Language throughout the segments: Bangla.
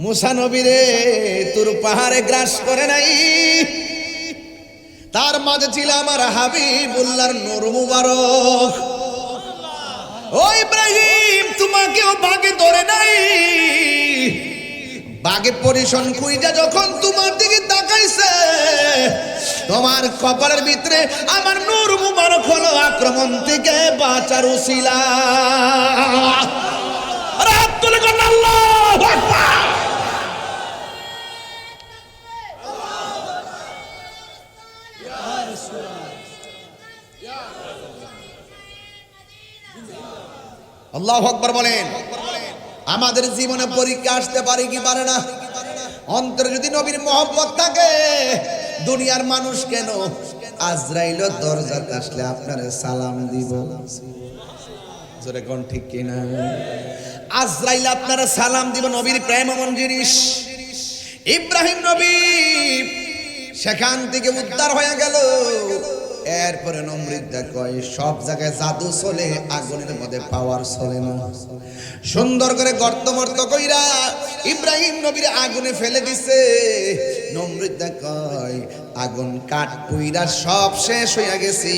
মুসা নবী রে তোর পাহাড়ে গ্রাস করে নাই, তার মাঝে ছিল আমার হাবিবুল্লাহর নূর মুবারক। ও ইব্রাহিম তোমাকেও বাগে ধরে নাই, বাগে পরিশন খুইজা যখন তোমার দিকে তাকাইছে, তোমার কপালের ভিতরে আমার নূর মুবারক হলো আক্রমণ থেকে বাঁচার উসিলা। রাত তুলে কোন আল্লাহু আকবার। আল্লাহু আকবার বলেন। আমাদের জীবনে পরীক্ষা আসতে পারে কি পারে না? অন্তরে যদি নবীর মহব্বত থাকে, দুনিয়ার মানুষ কেন আজরাইল দরজাতে আসলে আপনারে সালাম দিব। জোরে কোন ঠিক কিনা? আজরাইল আপনারা সালাম দিব। নবীর প্রেম এমন জিনিস। ইব্রাহিম নবী সেখান থেকে উদ্ধার হয়ে গেল। এরপরে নমরুদ কয় সব জায়গায় জাদু চলে, আগুনের মধ্যে পাওয়ার চলে না। সুন্দর করে গর্ত মর্ত কইরা ইব্রাহিম নবীর আগুনে ফেলে দিছে। নমরুদ কয় আগুন কাঠ পুইরা সব শেষ হইয়া গেছি।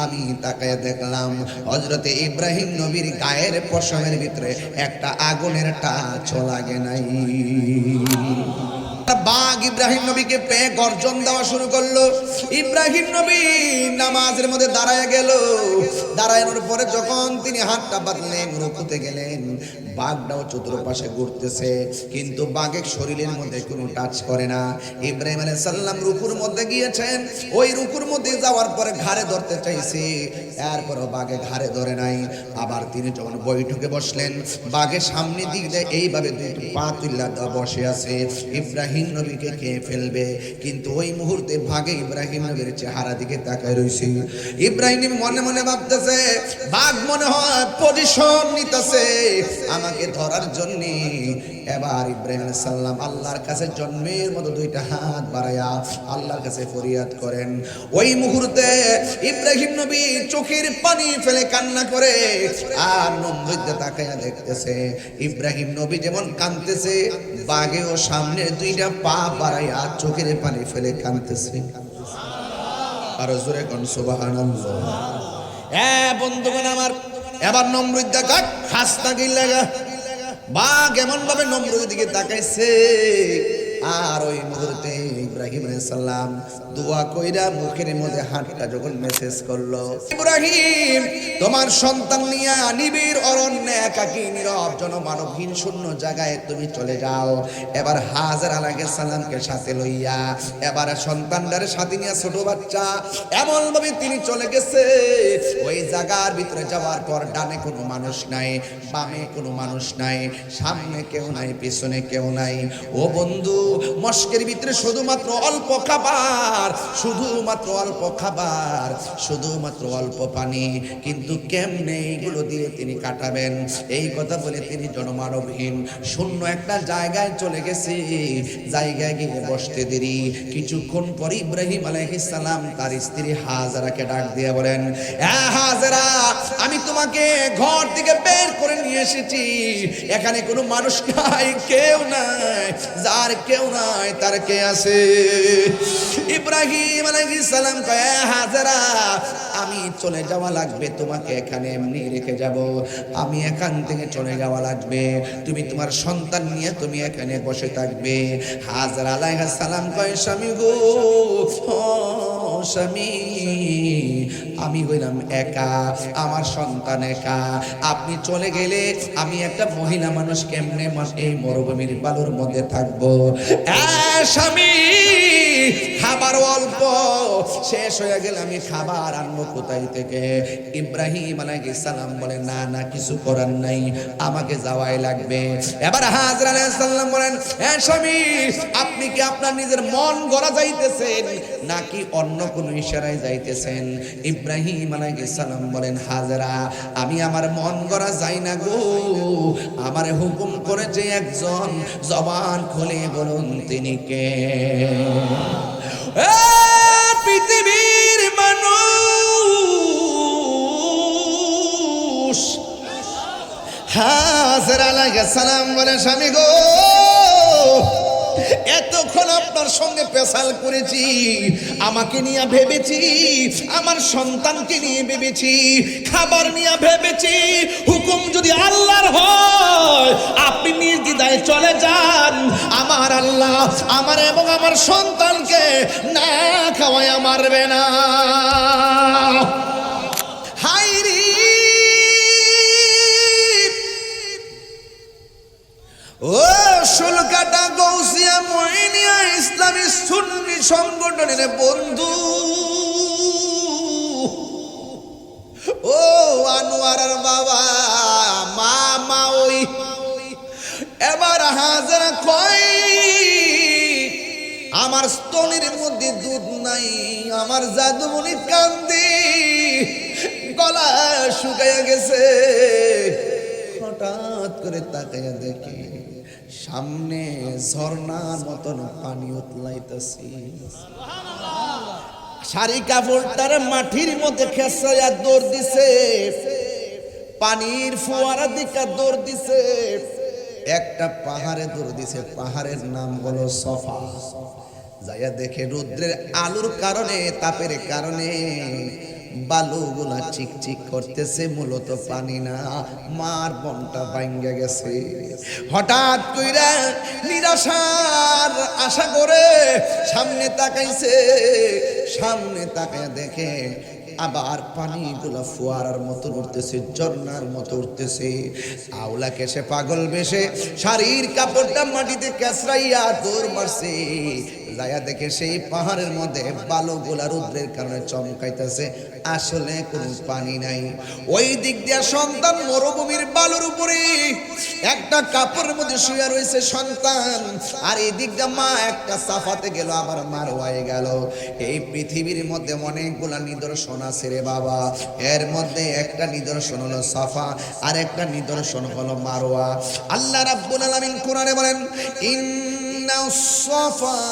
আমি তাকায় দেখলাম হযরতে ইব্রাহিম নবীর গায়ের পশমের ভিতরে একটা আগুনের টাচও লাগে নাই। বাঘ ইব্রাহিম নবীকে পেয়ে গর্জন দেওয়া শুরু করলো। ইব্রাহিম নবী নামাজের মধ্যে দাঁড়ায় গেল। দাঁড়ানোর পরে যখন তিনি হাতটা বাঁধলেন, রুকুতে গেলেন, বাঘটাও চতুর্পাশে ঘুরতেছে, কিন্তু বাঘের শরীরের মধ্যে কোনো টাচ করে না। ইব্রাহিম আলাইহিস সালাম রুকুর মধ্যে গিয়েছেন, ওই রুকুর মধ্যে যাওয়ার পরে ঘাড়ে ধরতে চাইছে, এরপরও বাঘে ঘাড়ে ধরে নাই। আবার তিনি যখন বৈঠকে বসলেন, বাঘের সামনে দিক দিয়ে এইভাবে দুটো পা তুলে বসে আছে, ইব্রাহিম নবীকে খেয়ে ফেলবে। কিন্তু ওই মুহূর্তে ভাগে ইব্রাহিম নবীর চেহারা দিকে তাকায় রইছে। ইব্রাহিম মনে মনে ভাবতেছে বাঘ মনে হয় পজিশন নিতেছে আমাকে ধরার জন্য। এবার ইব্রাহিম আলাইহিস সালাম আল্লাহর কাছে জন্মের মতো দুইটা হাত বাড়ায়া আল্লাহর কাছে ফরিয়াদ করেন। ওই মুহূর্তে ইব্রাহিম নবী চোখের পানি ফেলে কান্না করে, আর নমরুদ তাকায়া দেখতেছে ইব্রাহিম নবী যেমন কাঁদতেছে, বাঘেও সামনে দুইটা পা বাড়ায়া চোখের পানি ফেলে কাঁদতেছে। আর জোরে কোন সুবহানাল্লাহ। বন্ধুগণ আমার, এবার নমরুদ দেখাক হাসতা গিল্লাগা বাঘ এমন ভাবে নমরুদের দিকে তাকাইছে। আর ওই মুহূর্তে ইব্রাহিম আলাইহিস সালাম দোয়া কইরা মুখের মধ্যে হাতটা যখন মেসেজ করলো, ইব্রাহিম তোমার সন্তান নিয়া নিবিড় অরণ্যে একাকী নীরব জনমানবহীন শূন্য জায়গায় তুমি চলে যাও। এবার হাজেরা আলাইহিস সালামকে সাথে লইয়া, এবার সন্তানটার সাথে নিয়ে ছোট বাচ্চা এমন ভাবে তিনি চলে গেছে। ওই জায়গার ভিতরে যাওয়ার পর ডানে কোনো মানুষ নাই, বামে কোনো মানুষ নাই, সামনে কেউ নাই, পিছনে কেউ নাই। ও বন্ধু, মস্কের ভিতরে শুধুমাত্র অল্প খাবার, শুধুমাত্র অল্প খাবার, শুধুমাত্র অল্প পানি, কিন্তু কেমনে এইগুলো দিয়ে তিনি কাটাবেন এই কথা বলে তিনি জনমানবহীন শূন্য একটা জায়গায় চলে গেছে। জায়গায় গিয়ে বসতে দেরি। কিছুক্ষণ পরে ইব্রাহিম আলাইহিস সালাম তার স্ত্রী হাজেরাকে ডাক দিয়ে বলেন, হাজেরা আমি তোমাকে ঘর থেকে বের করে নিয়ে এসেছি, এখানে কোনো মানুষ নাই, কেউ নাই, যার কেউ নাই তার কে আছে? ইব্রাহিম আলাইহিস সালাম কয়, হাজেরা আমি চলে যাওয়া লাগবে, তোমাকে এখানে এমনি রেখে যাব, আমি এখান থেকে চলে যাওয়া লাগবে, তুমি তোমার সন্তান নিয়ে তুমি এখানে বসে থাকবে। হাজেরা আলাইহিস সালাম কয়, স্বামী গো, স্বামী আমি হইলাম একা, আমার সন্তান একা, আপনি চলে গেলে আমি একটা মহিলা মানুষ কেমনে এই মরুভূমির বালুর মধ্যে থাকবো? স্বামী খাবার অল্প, শেষ হয়ে গেলে আমি খাবার আনবো কোথায় থেকে? ইব্রাহিম আলাইহিস সালাম বলে, না না কিছু করার নাই, আমাকে যাওয়াই লাগবে। এবার হাজেরা আলাইহিস সালাম বলেন, স্বামী আপনি কি আপনার নিজের মন গড়া যাইতেছেন নাকি অন্য কোনো ইশারায় যাইতেছেন? ইব্রাহিম আলাইহিস সালাম বলেন, হাজেরা আমি আমার মন গড়া যাই না গো, আমারে হুকুম করেছে একজন, জবান খুলে বলুন তিনি কে? পৃথিবীর মানুষ। হাজেরা আলাইহিস সালাম বলে, স্বামী গো এতক্ষণ আপনার সঙ্গে পেশাল করেছি, আমাকে নিয়ে ভেবেছি, আমার সন্তানকে নিয়ে ভেবেছি, খাবার নিয়ে ভেবেছি। হুকুম যদি আল্লাহর হয় আপনি নির্দ্বিধায় চলে যান। আমার আল্লাহ আমার এবং আমার সন্তানকে না খাওয়ায় মারবে না। হাইরি ও শুলকাটা গৌসিয়া মইনিয়া ইসলামী সুন্নি সংগঠনের বন্ধু, ও আনোয়ারের বাবা মামা, ওই এবার হাজার কয় আমার স্তনের মধ্যে দুধ নাই, আমার জাদুমণি কান্দি গলা শুকাইয়া গেছে। হঠাৎ করে তাকাইয়া দেখি সামনে ঝর্ণার মতন পানি উতলাইতেছি। শাড়ি কাপড়টার মাটির মধ্যে খেসাইয়া দৌড় দিছে, পানির ফোয়ারা দিকা দৌড় দিছে, একটা পাহাড়ে দৌড় দিছে। পাহাড়ের নাম হলো সফা। যাইয়া দেখে রৌদ্রের আলোর কারণে, তাপের কারণে বালুগুলা চিকচিক করতেছে, মূলত পানি না, মার বনটা ভাঙ্গা গেছে। হঠাৎ কইরা নিরাশার আশা করে সামনে তাকাইছে, সামনে তাকায় দেখে আবার পানিগুলা ফোয়ারার মতো উঠতেছে, ঝর্ণার মতো উঠতেছে। আওলা কেসে পাগল বেশে শাড়ির কাপড়টা মাটিতে কেসরাইয়া দৌড় মারছে। যাইয়া দেখে সেই পাহাড়ের মধ্যে বালুগুলা রৌদ্রের কারণে চমকাইতেছে, আসলে কোনো পানি নাই। ওই দিক দিয়া সন্তান মরুভূমির বালুর উপরে একটা কাপড়ের মধ্যে শুয়ে রয়েছে সন্তান, আর এই দিক দিয়া মা একটা সাফাতে গেল, আবার মারওয়ায় গেল। এই পৃথিবীর মধ্যে অনেকগুলা নিদর্শন আছে রে বাবা, এর মধ্যে একটা নিদর্শন হলো সাফা, আর একটা নিদর্শন হলো মারওয়া। আল্লাহ রাব্বুল আলামিন কোরআনে বলেন, الصفا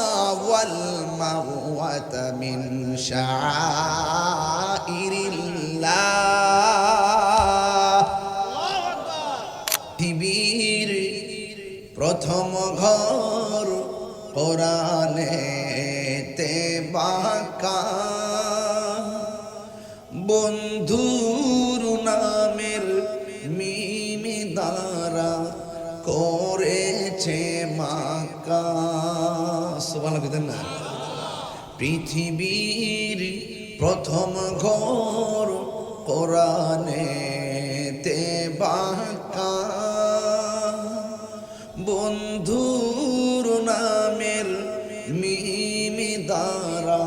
والمروة من شعائر الله। পৃথিবীর প্রথম ঘর কোরআনেতে বাঁকা, বন্ধুর নামের মিমি দ্বারা করেছে মাকা। সুবহানাল্লাহ বলেন না। পৃথিবীর প্রথম ঘর কোরআনেতে বাঁকা, বন্ধুর নামের মিমি দ্বারা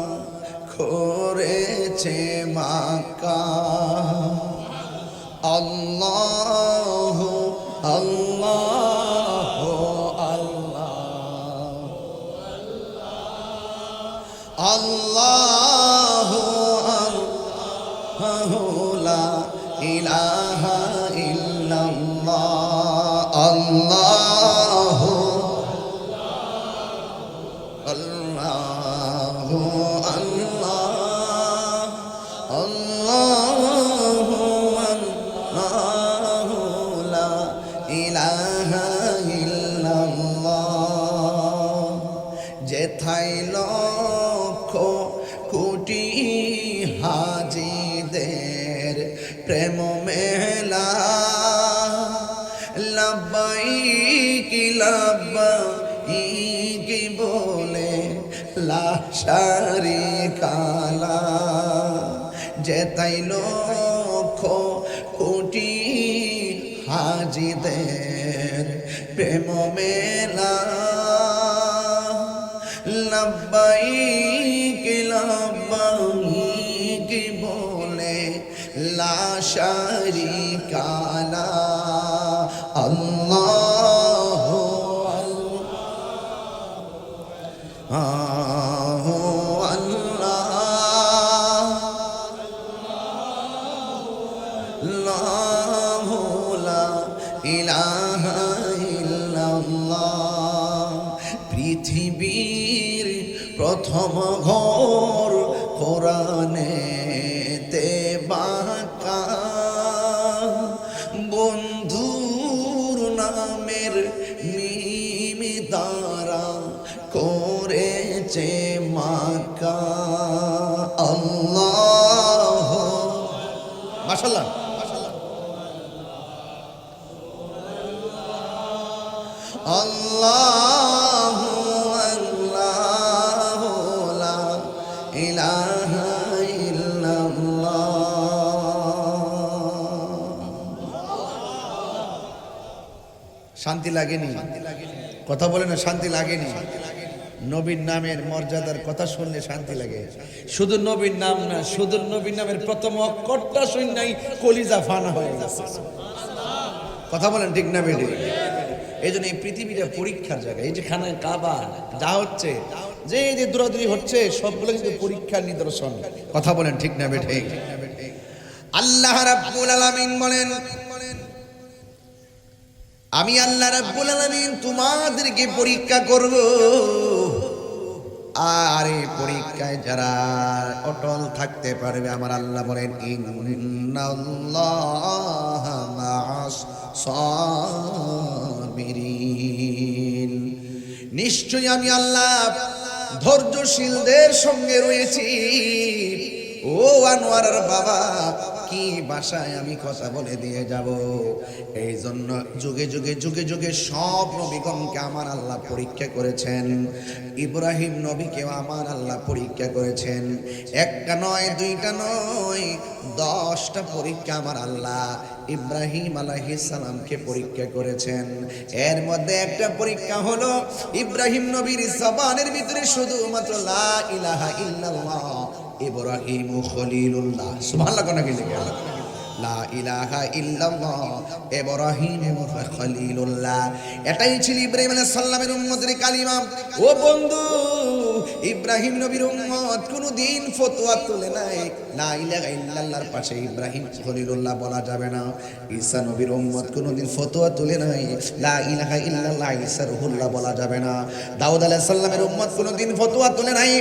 করেছে মাকা। আল্লাহ আল্লাহ আল্লাহ আল্লাহ লা ইলাহা ইল্লাল্লাহ। আল্লাহ আল্লাহ আল্লাহ আল্লাহ লা ইলাহা ইল্লাল্লাহ। যেথায় লক্ষ কোটি হাজিদের প্রেম মেলা, লাব্বাইক লাব্বাইক বলে লা শারিকা লাহ। যেথায় লক্ষ কোটি হাজিদের প্রেম মেলা, লাব্বাইক লাব্বাইক বলে লা শারিকা লাহ। আল্লাহ আল্লাহ আল্লাহ লা ইলাহা ইল্লাল্লাহ। পৃথিবীর প্রথম ঘর কোরআনেতে বাঁকা, বন্ধুর নামের মিমি দ্বারা মাশাআল্লাহ। আল্লাহু আল্লাহু লা ইলাহা ইল্লাল্লাহ। শান্তি লাগেনি? কথা বলে না, শান্তি লাগেনি? নবীর নামের মর্যাদার কথা শুনলে শান্তি লাগে। শুধু নবীর নাম না, শুধু নবীর নামের প্রথম অক্ষরটা শুননাই কলিজা ফানা হয়ে গেছে। কথা বলেন ঠিক না বেডি? এই জন্য এই পৃথিবীটা পরীক্ষার জায়গা। এই যে খানায় কাবা যা হচ্ছে, যে যে দৌড়াদৌড়ি হচ্ছে, সবগুলো কিন্তু পরীক্ষার নিদর্শন। কথা বলেন ঠিক না বেডি? আল্লাহ রাব্বুল আলামিন বলেন, আমি আল্লাহ রাব্বুল আলামিন তোমাদেরকে পরীক্ষা করব, আর এই পরীক্ষায় যারা অটল থাকতে পারবে, আমার আল্লাহ বলেন ইন্নাল্লাহা মা'আস সাবিরিন, নিশ্চয়ই আমি আল্লাহ ধৈর্যশীলদের সঙ্গে রয়েছি। ও আনোয়ারের বাবা, কি ভাষায় আমি কথা বলে দিয়ে যাব। এই জন্য যুগে যুগে যুগে যুগে সব নবীগণকে আমার আল্লাহ পরীক্ষা করেছেন। ইব্রাহিম নবীকেও আমার আল্লাহ পরীক্ষা করেছেন। একটা নয়, দুইটা নয়, 10টা পরীক্ষা আমার আল্লাহ ইব্রাহিম আলাইহিস সালামকে পরীক্ষা করেছেন। এর মধ্যে একটা পরীক্ষা হলো ইব্রাহিম নবীর জবানের ভিতরে শুধুমাত্র লা ইলাহা ইল্লাল্লাহ ইব্রাহিম খলিলুল্লাহ, সুবহানাল্লাহ কোন কি লিখে লা ইলাহা ইল্লাল্লাহ ইব্রাহিম খলিলুল্লাহ, এটাই ছিল ইব্রাহিম আলাইহিস সালামের উম্মতের কালিমা। ও বন্ধু, ইব্রাহিম নবীর উম্মত কোনদিন ফতোয়া তুলে নাই লা ইলাহা ইল্লাল্লাহর পাশে ইব্রাহিম খলিলুল্লাহ বলা যাবে না। ঈসা নবীর উম্মত কোনদিন ফতোয়া তুলে নাই লা ইলাহা ইল্লাল্লাহ ঈসা রুহুল্লাহ বলা যাবে না। দাউদ আলাইহিস সালামের উম্মত কোনদিন ফতোয়া তুলে নাই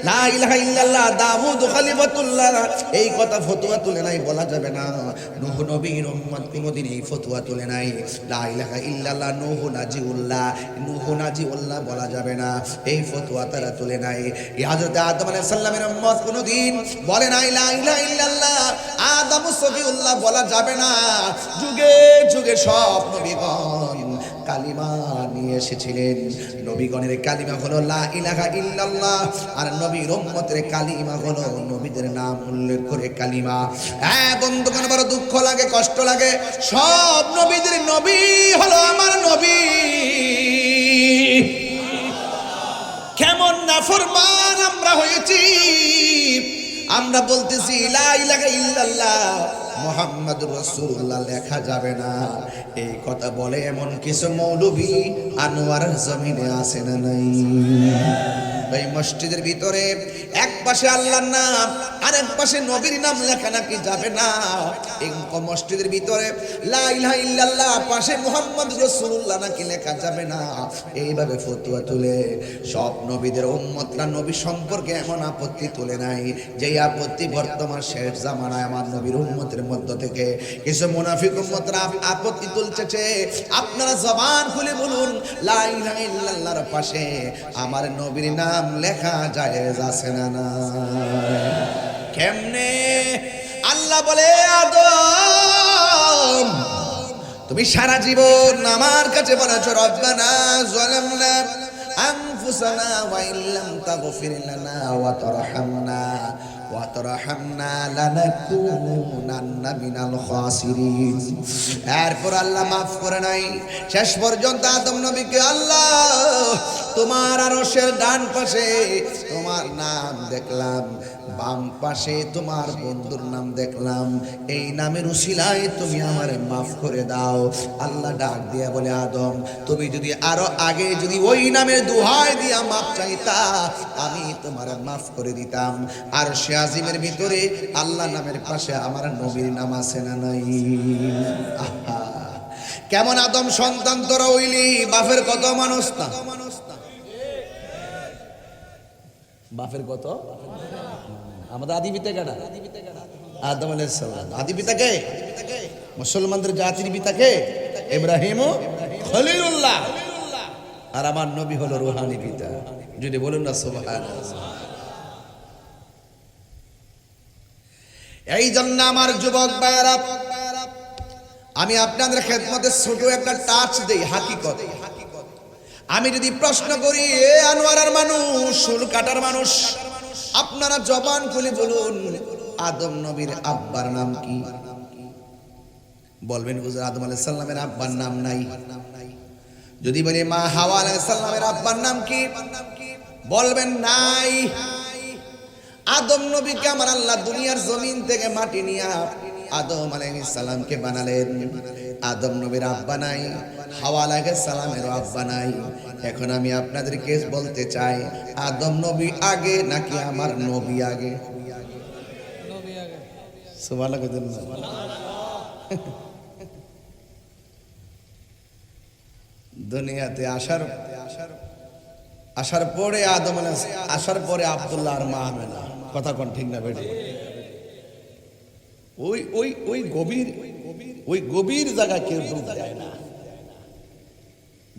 লা ইলাহা ইল্লাল্লাহ দাউদ খলিফাতুল্লাহ, এই কথা ফতোয়া তুলে নাই বলা যাবে না। নূহ নবীর উম্মত কোনদিন এই ফতোয়া তুলে নাই লা ইলাহা ইল্লাল্লাহ নূহ নাজিউল্লাহ বলা যাবে না, এই ফতোয়া তারা তুলে নাই। হযরত আদম আলাইহিস সালামের উম্মত কোনদিন বলে নাই লা ইলাহা ইল্লাল্লাহ আদম সফিউল্লাহ বলা যাবে না। যুগে যুগে সব নবীগণ কালিমা নিয়ে এসেছিলেন। নবীগণের কালিমা হলো লা ইলাহা ইল্লাল্লাহ, আর নবীর উম্মতের কালিমা হলো নবীদের নাম উল্লেখ করে কালিমা। হ্যাঁ বন্ধুগণ, বড় দুঃখ লাগে, কষ্ট লাগে, সব নবীদের নবী হলো আমার নবী। কেমন নাফরমান আমরা হয়েছি! আমরা বলতেছি লা ইলাহা ইল্লাল্লাহ মুহাম্মাদুর রাসূলুল্লাহ লেখা যাবে না, এই কথা বলে এমন কিছু মৌলবী আনোয়ারের জমিনে আছে না নাই? এই মসজিদের ভিতরে এক পাশে আল্লাহর নাম আর এক পাশে নবীর নাম লেখা নাকি যাবে না? এই মসজিদের ভিতরে লা ইলাহা ইল্লাল্লাহ পাশে মুহাম্মদ রাসূলুল্লাহ নাকি লেখা যাবে না? এইভাবে ফতোয়া তুলে সব নবীদের উম্মতরা নবী সম্পর্কে এমন আপত্তি তুলে নাই, যেই আপত্তি বর্তমান শেষ জামানায় আমার নবীর উম্মতের মধ্য থেকে কিছু মুনাফিক উম্মতরা আপত্তি তুলছে। আপনারা জবান খুলে বলুন, লা ইলাহা ইল্লাল্লাহর পাশে আমার নবীর নাম লেখা জায়েজ আছে না না? কেমনে? আল্লাহ বলে, আদম তুমি সারা জীবন আমার কাছে বলেছো রব্বানা যালামনা আনফুসানা ওয়া ইল্লাম তাগফির লানা ওয়া তারহামনা লানাকুনান্না মিনাল খাসিরিন। এরপর আল্লাহ মাফ করে নাই। শেষ পর্যন্ত আদম নবীকে আল্লাহ তোমার আরশের ডান পাশে তোমার নাম দেখলাম, বাম পাশে তোমার বন্ধুর নাম দেখলাম, এই নামের উসিলায় তুমি আমারে মাফ করে দাও। আল্লাহ ডাক দিয়া বলে, আদম তুমি যদি আরো আগে যদি ওই নামের দোহাই দিয়া মাফ চাইতা, আমি তোমারে মাফ করে দিতাম। আর সে আজিমের ভিতরে আল্লাহ নামের পাশে আমার নবীর নাম আছে না নাই? আহা, কেমন আদম সন্তান তোরা হইলি, বাপের কত মানুষ না? বাপের কত? আমাদের আদি পিতা কারা? আদম আলাইহিস সালাম। আদি পিতা কে? মুসলমানদের জাতির পিতা কে? ইব্রাহিম খলিলুল্লাহ। আর আমার নবী হলো রূহানি পিতা। যদি বলুন না সুবহানাল্লাহ। এই জন্য আমার যুবক ভাইয়েরা, আমি আপনাদের খেদমতে ছোট একটা টাচ দেই হাকিকত। আমি যদি প্রশ্ন করি, এ আনোয়ারার মানুষ, চুল কাটার মানুষ, আপনারা জবান খুলে বলুন আদম নবীর আব্বার নাম কি? বলবেন হুজুর আদম আলাইহিস সালামের আব্বার নাম নাই। যদি বলি মা হাওয়া আলাইহিস সালামের আব্বার নাম কি? বলবেন নাই। আদম নবীকে আমার আল্লাহ দুনিয়ার জমিন থেকে মাটি নিয়ে আদম আলাইহিস সালামকে বানালেন। আদম নবীর আব্বা নাই, হাওয়া আলাইহিস সালামের আব্বা নাই। এখন আমি আপনাদেরকে বলতে চাই, আদম নবী আগে নাকি আমার নবী আগে? নবী আগে। সুবহানাল্লাহ। দুনিয়াতে আসার পরে আদম আসার পরে আব্দুল্লাহ আর মা আমেনা, কথা কোন ঠিক না বেটি? ওই গভীর জায়গা কেউ ডুব দেয় না,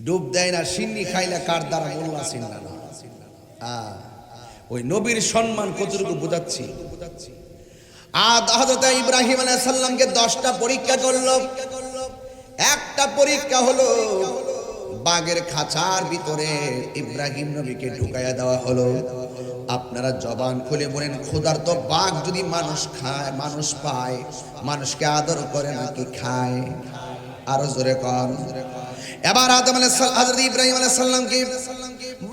ডুব দেয় না। সিন্নি খাইলে কার দ্বারা মোল্লা চিন্না না। ওই নবীর সম্মান কতটুকু বোঝাচ্ছি। হযরত ইব্রাহিম আলাইহিস সালামকে 10টা পরীক্ষা করলো। একটা পরীক্ষা হলো বাঘের খাঁচার ভিতরে ইব্রাহিম নবীকে ঢুকাইয়া দেওয়া হলো। আপনারা জবান খুলে বলেন, ক্ষুধার্ত বাঘ যদি মানুষ খায়, মানুষ পায়, মানুষকে আদর করে নাকি খায়? আরো জোরে কর। এবার আদম আলাইহিস সালাম, হযরত ইব্রাহিম আলাইহিস সালামকে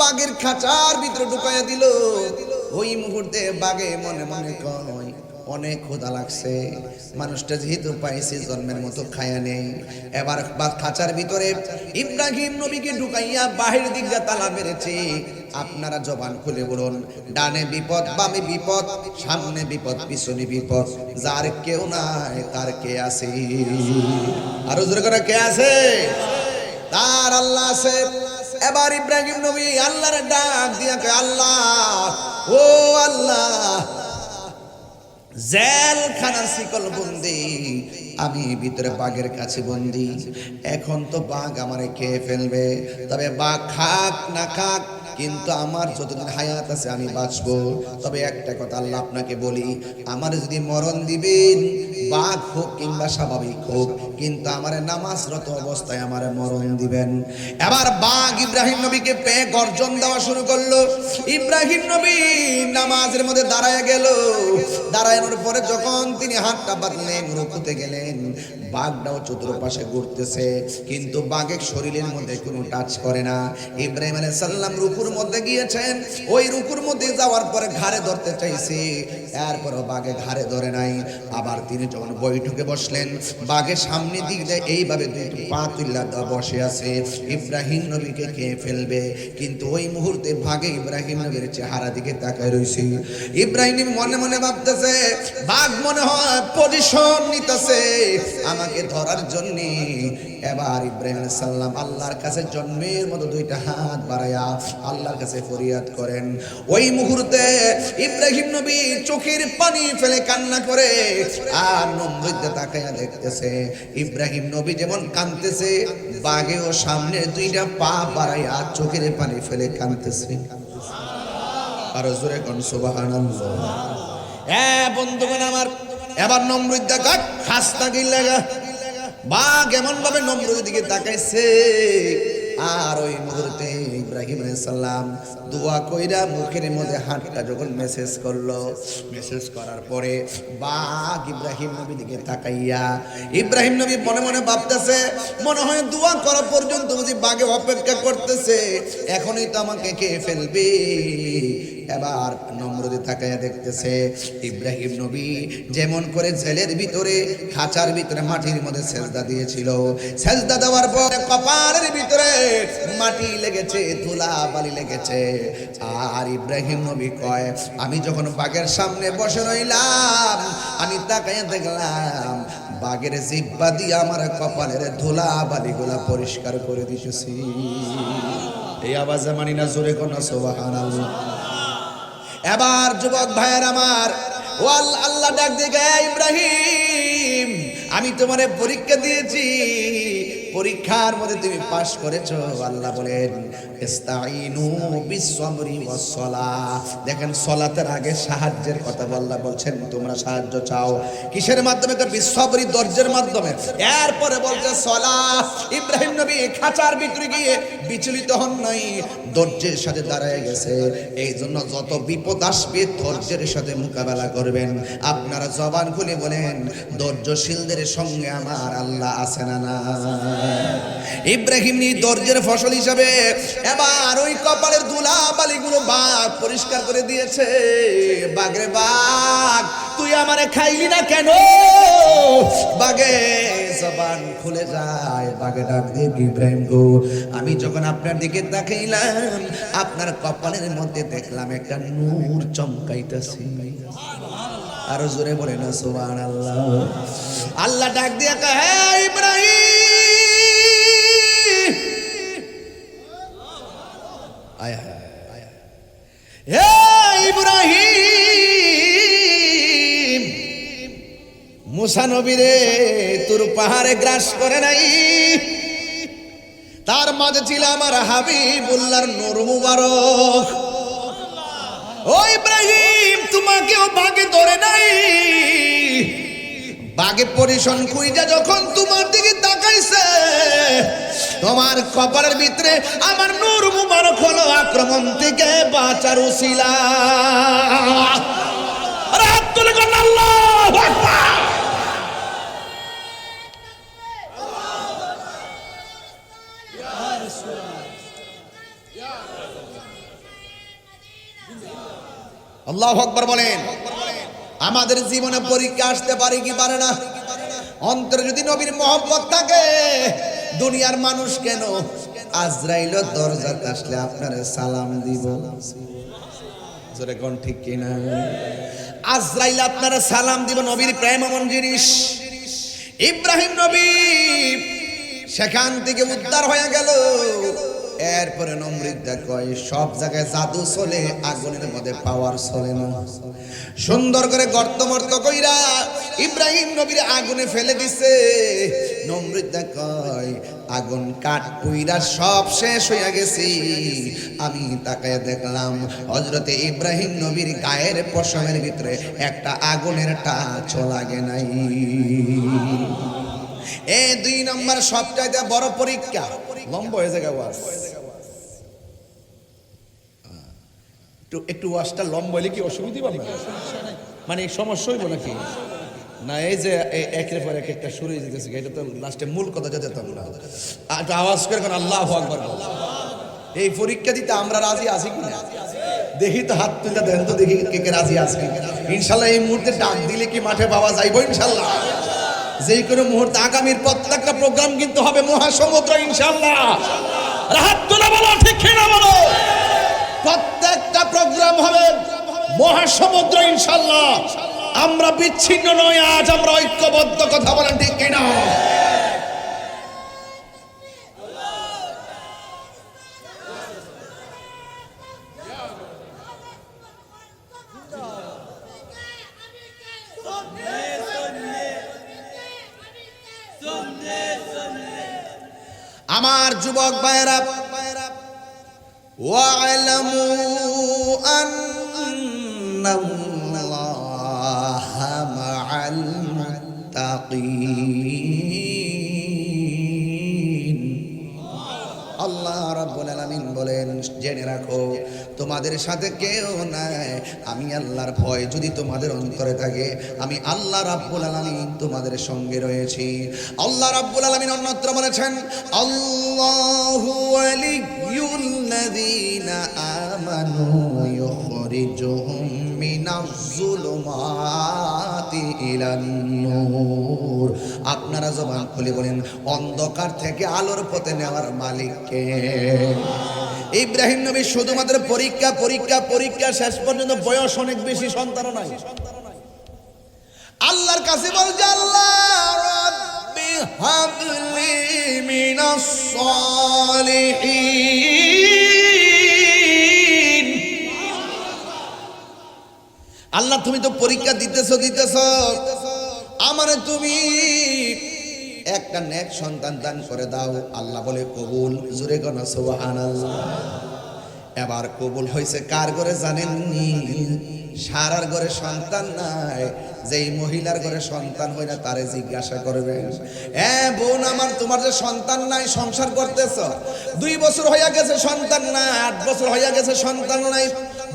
বাঘের খাঁচার ভিতরে ঢুকাইয়া দিল। ওই মুহূর্তে বাঘে মনে মনে কয়, অনেক ক্ষুধা লাগছে, মানুষটা যেহেতু পাইছে জন্মের মতো খায়া নেই। এবার খাঁচার ভিতরে ইব্রাহিম নবীকে ঢুকাইয়া বাহির দিক দিয়ে তালা মেরেছে। আপনারা জবান খুলে বলুন, ডানে বিপদ, বামে বিপদ, সামনে বিপদ, পিছনে বিপদ, যার কেউ নাই তার কে আছে? আরো জোরে করে কে আছে? তার আল্লাহ আছে। এবার ইব্রাহিম নবী আল্লাহর ডাক দিয়া কয়, আল্লাহ, ও আল্লাহ, জেলখানার শিকল বন্দি, আমি ভিতরে বাঘের কাছে বন্দি। এখন তো বাঘ আমারে খেয়ে ফেলবে, তবে বাঘ খাক না খাক, কিন্তু আমার যতদিন হায়াত আছে আমি বাঁচবো। তবে একটা কথা আল্লাহ আপনাকে বলি, আমার যদি মরণ দিবেন, বাঘ হোক কিংবা স্বাভাবিক হোক, কিন্তু আমার নামাজরত অবস্থায় আমার মরণ দিবেন। এবার বাঘ ইব্রাহিম নবীকে পেয়ে গর্জন দেওয়া শুরু করলো। ইব্রাহিম নবী নামাজের মধ্যে দাঁড়ায় গেল। দাঁড়ানোর পরে যখন তিনি হাতটা বাঁধলেন, রুকুতে গেলেন, বাঘটাও চতুর্পাশে ঘুরতেছে, কিন্তু বাঘের শরীরের মধ্যে কোনো টাচ করে না। ইব্রাহিম আলাইহিস সালাম রুকুর মধ্যে গিয়েছেন, ওই রুকুর মধ্যে যাওয়ার পরে ঘাড়ে ধরতে চাইছে, এরপরও বাঘে ঘাড়ে ধরে নাই। আবার তিনি যখন বৈঠকে বসলেন, বাঘের সামনে দিক দিয়ে এইভাবে দুটো পা তুলে বসে আছে, ইব্রাহিম নবীকে খেয়ে ফেলবে। কিন্তু ওই মুহূর্তে বাঘে ইব্রাহিম নবীর চেহারা দিকে তাকায় রয়েছে। ইব্রাহিম মনে মনে ভাবতেছে, বাঘ মনে হয় পজিশন নিতেছে আমাকে ধরার জন্য। এবার ইব্রাহিম আলাইহিস সালাম আল্লাহর কাছে জন্মের মতো দুইটা হাত বাড়ায়া আল্লাহর কাছে ফরিয়াদ করেন। ওই মুহূর্তে ইব্রাহিম নবী চোখের পানি ফেলে কান্না করে, আর নমরুদ তাকায়া দেখতেছে ইব্রাহিম নবী যেমন কাঁদতেছে, বাঘেও সামনে দুইটা পা বাড়ায়া চোখের পানি ফেলে কাঁদতেছে। আর জোরে কোন সুবহানাল্লাহ। বন্ধুগণ আমার, এবার নমরুদ দেখা খাস্তা গিল্লাগা, বাঘ এমন ভাবে নমরুদের দিকে তাকাইছে। আর ওই মুহূর্তে ইব্রাহিম আলাইহিস সালাম দোয়া কইরা মুখের মধ্যে হাতটা যখন মেসেজ করলো, মেসেজ করার পরে বাঘ ইব্রাহিম নবীর দিকে তাকাইয়া, ইব্রাহিম নবী মনে মনে ভাবতেছে, মনে হয় দোয়া করা পর্যন্ত বুঝি বাঘে অপেক্ষা করতেছে, এখনই তো আমাকে খেয়ে ফেলবে। এবার নমরুদে তাকাইয়া দেখতেছে ইব্রাহিম নবী যেমন করে জেলের ভিতরে খাঁচার ভিতরে মাটির মধ্যে সেজদা দিয়েছিল, সেজদা দেওয়ার পর কপালের ভিতরে মাটি লেগেছে, ধুলা বালি লেগেছে। আর ইব্রাহিম নবী কয়, আমি যখন বাঘের সামনে বসে রইলাম, আমি তাকাইয়া দেখলাম বাঘের জিহ্বা দিয়ে আমার কপালের ধুলা বালিগুলা পরিষ্কার করে দিতেছি। এই আওয়াজে মানি না জোরে কোন সুবহানাল্লাহ। এবার যুবক ভাইয়ের আমার, ও আল্লাহ ডাক দিকে, ইব্রাহিম আমি তোমারে পরীক্ষা দিয়েছি, পরীক্ষার মধ্যে তুমি পাশ করেছো। আল্লাহ বলেন ইস্তাইনু বিসসবরি ওয়াসসালাহ। দেখেন সালাতের আগে সাহায্যের কথা আল্লাহ বলছেন তোমরা সাহায্য চাও কিসের মাধ্যমে? বিসসবরি, ধৈর্যের মাধ্যমে। এরপরে বলছে সালাহ। ইব্রাহিম নবী খাঁচার ভিতরে গিয়ে বিচলিত হন নাই, ধৈর্যের সাথে দাঁড়ায় গেছে। এই জন্য যত বিপদ আসবে ধৈর্যের সাথে মোকাবেলা করবেন। আপনারা জবান খুলে বলেন ধৈর্যশীলদের সঙ্গে আমার আল্লাহ আছে না না? ইব্রাহিম নি ধৈর্যের ফসল হিসাবে এবার ওই কপালের ধুলা বালিগুলো বাঘ পরিষ্কার করে দিয়েছে। বাঘরে বাঘ, তুই আমারে খাইলি না কেন? বাঘে জবান খুলে যায়। বাঘে ডাক দিয়ে ইব্রাহিম গো, আমি যখন আপনার দিকে তাকাইলাম আপনার কপালের মধ্যে দেখলাম একটা নূর চমকাইতেছে। আরো জোরে বলে না সুবহানাল্লাহ। আল্লাহ ডাক দিয়ে কয় হে ইব্রাহিম, আয় হে ইব্রাহিম, মুসা নবী রে তোর পাহাড়ে গ্রাস করে নাই, তার মাঝে ছিল আমার হাবিবুল্লাহর নূর মুবারক। ও ইব্রাহিম, তোমাকেও বাগে ধরে নাই। বাগে পরিশন খুইজা যখন তোমার দিকে তাকাইছে, তোমার কপালের ভিতরে আমার নূর মুবারক হলো আক্রমণ থেকে বাঁচার উসিলা। রাত তুলে কোন আল্লাহু আকবার। আল্লাহু আকবার বলেন। আমাদের জীবনে পরীক্ষা আসতে পারে কি পারে না? অন্তরে যদি নবীর মহব্বত থাকে, দুনিয়ার মানুষ কেন আজরাইল দরজাতে আসলে আপনারে সালাম দিব। জোরে কোন ঠিক কিনা? আজরাইল আপনারা সালাম দিব। নবীর প্রেম এমন জিনিস। ইব্রাহিম নবী সেখান থেকে উদ্ধার হয়ে গেল। এরপরে নমরুদ কয় সব জায়গায় জাদু চলে, আগুনের মধ্যে পাওয়ার চলে না। সুন্দর করে গর্ত মর্ত কইরা ইব্রাহিম নবীর আগুনে ফেলে দিছে। নমরুদ কয় আগুন কাঠ পুইরা সব শেষ হয়ে গেছি। আমি তাকায় দেখলাম হযরতে ইব্রাহিম নবীর গায়ের পশমের ভিতরে একটা আগুনের টাচও লাগে নাই। এই 2 নম্বর সবচাইতে বড় পরীক্ষা। লম্বা হয়ে যায় ওয়াজ, একটু ওয়াজটা লম্বা হলে কি অসুবিধা পাবে? মানে সমস্যা হইব নাকি? না এই যে একের পর এক একটা শুরু হয়ে যেতেছে, এটা তো লাস্টে মূল কথা যেতাম না। একটু আওয়াজ করে কোন আল্লাহু আকবার। এই পরীক্ষা দিতে আমরা রাজি আছি কিনা দেখি তো, হাত তুলে দেন তো দেখি কে কে রাজি আছে। ইনশাল্লাহ এই মুহূর্তে ডাক দিলে কি মাঠে পাওয়া যাইব ইনশাল্লাহ। যেই কোনো মুহূর্তে আগামীর প্রত্যেকটা প্রোগ্রাম কিন্তু হবে মহাসমুদ্র ইনশাল্লাহ। হাত তুলে বলো ঠিক কিনা বলো। প্রত্যেকটা প্রোগ্রাম হবে মহাসমুদ্র ইনশাল্লাহ। আমরা বিচ্ছিন্ন নই, আজ আমরা ঐক্যবদ্ধ। কথা বলেন ঠিক কিনা? আমার যুবক ভাইরা, ওয়া'লামু আন্নাল্লাহা মা'আল মুত্তাকিন। আল্লাহ রাব্বুল আলামিন বলেন জেনে রাখো তোমাদের সাথে কেউ নাই। আমি আল্লাহর ভয় যদি তোমাদের অন্তরে থাকে, আমি আল্লাহ রাব্বুল আলামিন তোমাদের সঙ্গে রয়েছি। আল্লাহ রাব্বুল আলামিন অন্যত্র বলেছেন আল্লাহু ওয়ালিয়ুল্লাযীনা আমানু ইউখরিজুহুম মিনাজ যুলুমাতি ইলান নূর। আপনারা জবান খুলে বলেন অন্ধকার থেকে আলোর পথে নেওয়ার মালিক কে? ইব্রাহিম নবী শুধুমাত্র পরীক্ষা পরীক্ষা পরীক্ষা, শেষ পর্যন্ত বয়স অনেক বেশি, সন্তানও নাই। আল্লাহর কাছে বলছে আল্লাহ রাব্বি হাবলি মিনাস সালিহিন। আল্লাহ তুমি তো পরীক্ষা দিতেছ, আমারে তুমি একটা নেক সন্তান দান করে দাও। আল্লাহ বলে কবুল, জোরে কোন সুবহানাল্লাহ। এবার কবুল হয়েছে কার ঘরে জানেননি? সারার ঘরে সন্তান নাই, যেই মহিলার ঘরে সন্তান হয় না তারে জিজ্ঞাসা করবেন, বোন আমার, তোমার যে সন্তান নাই, সংসার করতেছ, 2 বছর হইয়া গেছে সন্তান নাই, 8 বছর হইয়া গেছে সন্তান নাই,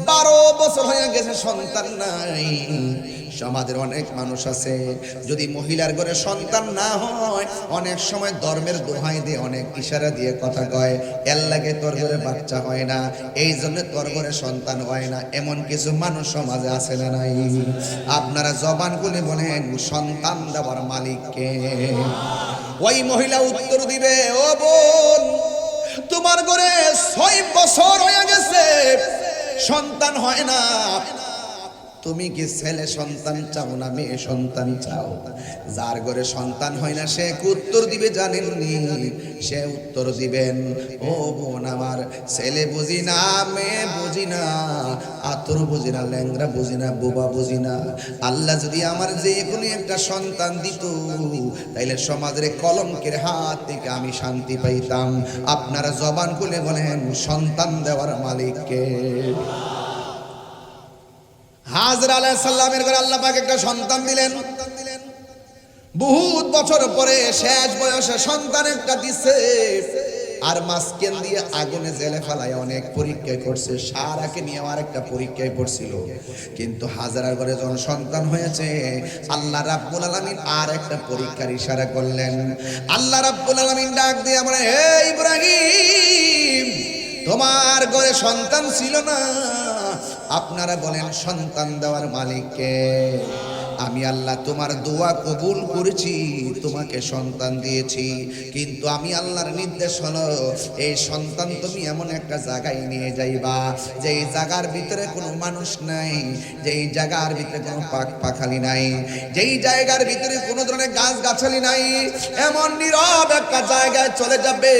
12 বছর হইয়া গেছে সন্তান নাই। সমাজের অনেক মানুষ আছে, যদি মহিলার ঘরে সন্তান না হয় অনেক সময় ধর্মের দোহাই দিয়ে, অনেক ইশারা দিয়ে কথা কয়, এর লাগে তোর ঘরে বাচ্চা হয় না, এই জন্য তোর ঘরে সন্তান হয় না। এমন কিছু মানুষ সমাজে আছে না নাই? আপনারা জবান খুলে বলেন, সন্তান দেওয়ার মালিক কে? ওই মহিলা উত্তর দিবে, ও বোন, তোমার ঘরে 6 বছর হয়ে গেছে সন্তান হয় না, তুমি কি ছেলে সন্তান চাও না মেয়ে সন্তান চাও? যার ঘরে সন্তান হয় না সে উত্তর দিবে জানেননি? সে উত্তর দিবেন, ও বোন আমার, ছেলে বুঝি না, মেয়ে বুঝি না, আতর বুঝি না, ল্যাংরা বুঝি না, বোবা বুঝি না। আল্লাহ যদি আমার যে কোনো একটা সন্তান দিত, তাইলে সমাজের কলঙ্কের হাত থেকে আমি শান্তি পাইতাম। আপনারা জবান খুলে বলেন, সন্তান দেওয়ার মালিককে? হাজরা আলাইহিস সালামের ঘরে আল্লাহ পাক একটা সন্তান দিলেন। বহুত বছর পরে শেষ বয়সে সন্তান একটা দিছে, আর মাসকেন দিয়ে আগুনে জেলে ফেলায় অনেক পরীক্ষা করছে। সারাকে নিয়ে আর একটা পরীক্ষায় পড়ছিল, কিন্তু হাজরার ঘরে যখন সন্তান হয়েছে, আল্লাহ রাব্বুল আলামিন আর একটা পরীক্ষার ইশারা করলেন। আল্লাহ রাব্বুল আলামিন ডাক দিয়ে বলে, হে ইব্রাহিম, তোমার ঘরে সন্তান ছিল না, আপনারা বলেন সন্তান দেওয়ার মালিককে? আমি আল্লাহ তোমার দোয়া কবুল করেছি, তোমাকে সন্তান দিয়েছি, কিন্তু আমি আল্লাহর নির্দেশ হলো, এই সন্তান তুমি এমন একটা জায়গায় নিয়ে যাইবা যেই জায়গার ভিতরে কোনো মানুষ নাই, যেই জায়গার ভিতরে কোনো পাক পাখালি নাই, যেই জায়গার ভিতরে কোনো ধরনের গাছ গাছালি নাই, এমন নীরব একটা জায়গায় চলে যাবে,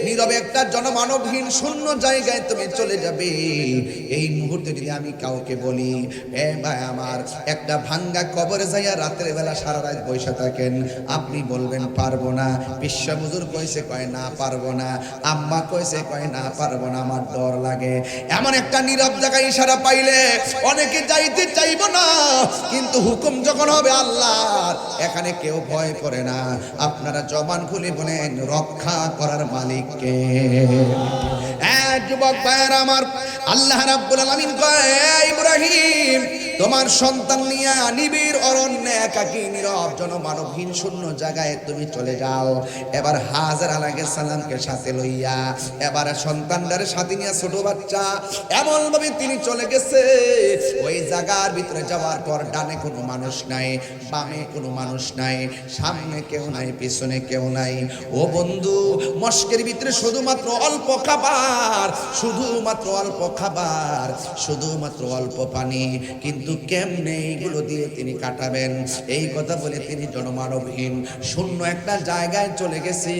নীরব একটা জনমানবহীন শূন্য জায়গায় তুমি চলে যাবে। এই মুহূর্তে যদি আমি কাউকে বলি, এ ভাই আমার, একটা ভাঙ্গা কবরে যাইয়া রাতের বেলা সারা রাত বসে থাকেন, আপনি বলবেন পারবো না। বিশ্ব হুজুর কইছে, কয় না পারবো না। আম্মা কইছে, কয় না পারবো না, আমার ডর লাগে। এমন একটা নীরব জায়গায় ইশারা পাইলে অনেকে যাইতে চাইবো না, কিন্তু হুকুম যখন হবে আল্লাহর, এখানে কেউ ভয় করে না। আপনারা জবান খুলে বলেন, রক্ষা করার মালিককে? যুবক ভাইয়েরা আমার, আল্লাহ রাব্বুল আলামিন কয়, ইব্রাহিম, তোমার সন্তান নিয়া নিবিড় অরণ্যে একাকী নীরব জনমানবহীন শূন্য জায়গায় তুমি চলে যাও। এবার হাজরা আলাইহিস সালামকে সাথে লইয়া, এবার সন্তানটার সাথে নিয়ে, ছোট বাচ্চা, এমন ভাবে তিনি চলে গেছে। ওই জায়গার ভিতরে যাওয়ার পর ডানে কোনো মানুষ নাই, বামে কোনো মানুষ নাই, সামনে কেউ নাই, পিছনে কেউ নাই। ও বন্ধু, মস্কের ভিতরে শুধুমাত্র অল্প খাবার, শুধুমাত্র অল্প খাবার, শুধুমাত্র অল্প পানি, কিন্তু কেমনে এইগুলো দিয়ে তিনি কাটাবেন? এই কথা বলে তিনি জনমানবহীন শূন্য একটা জায়গায় চলে গেছে।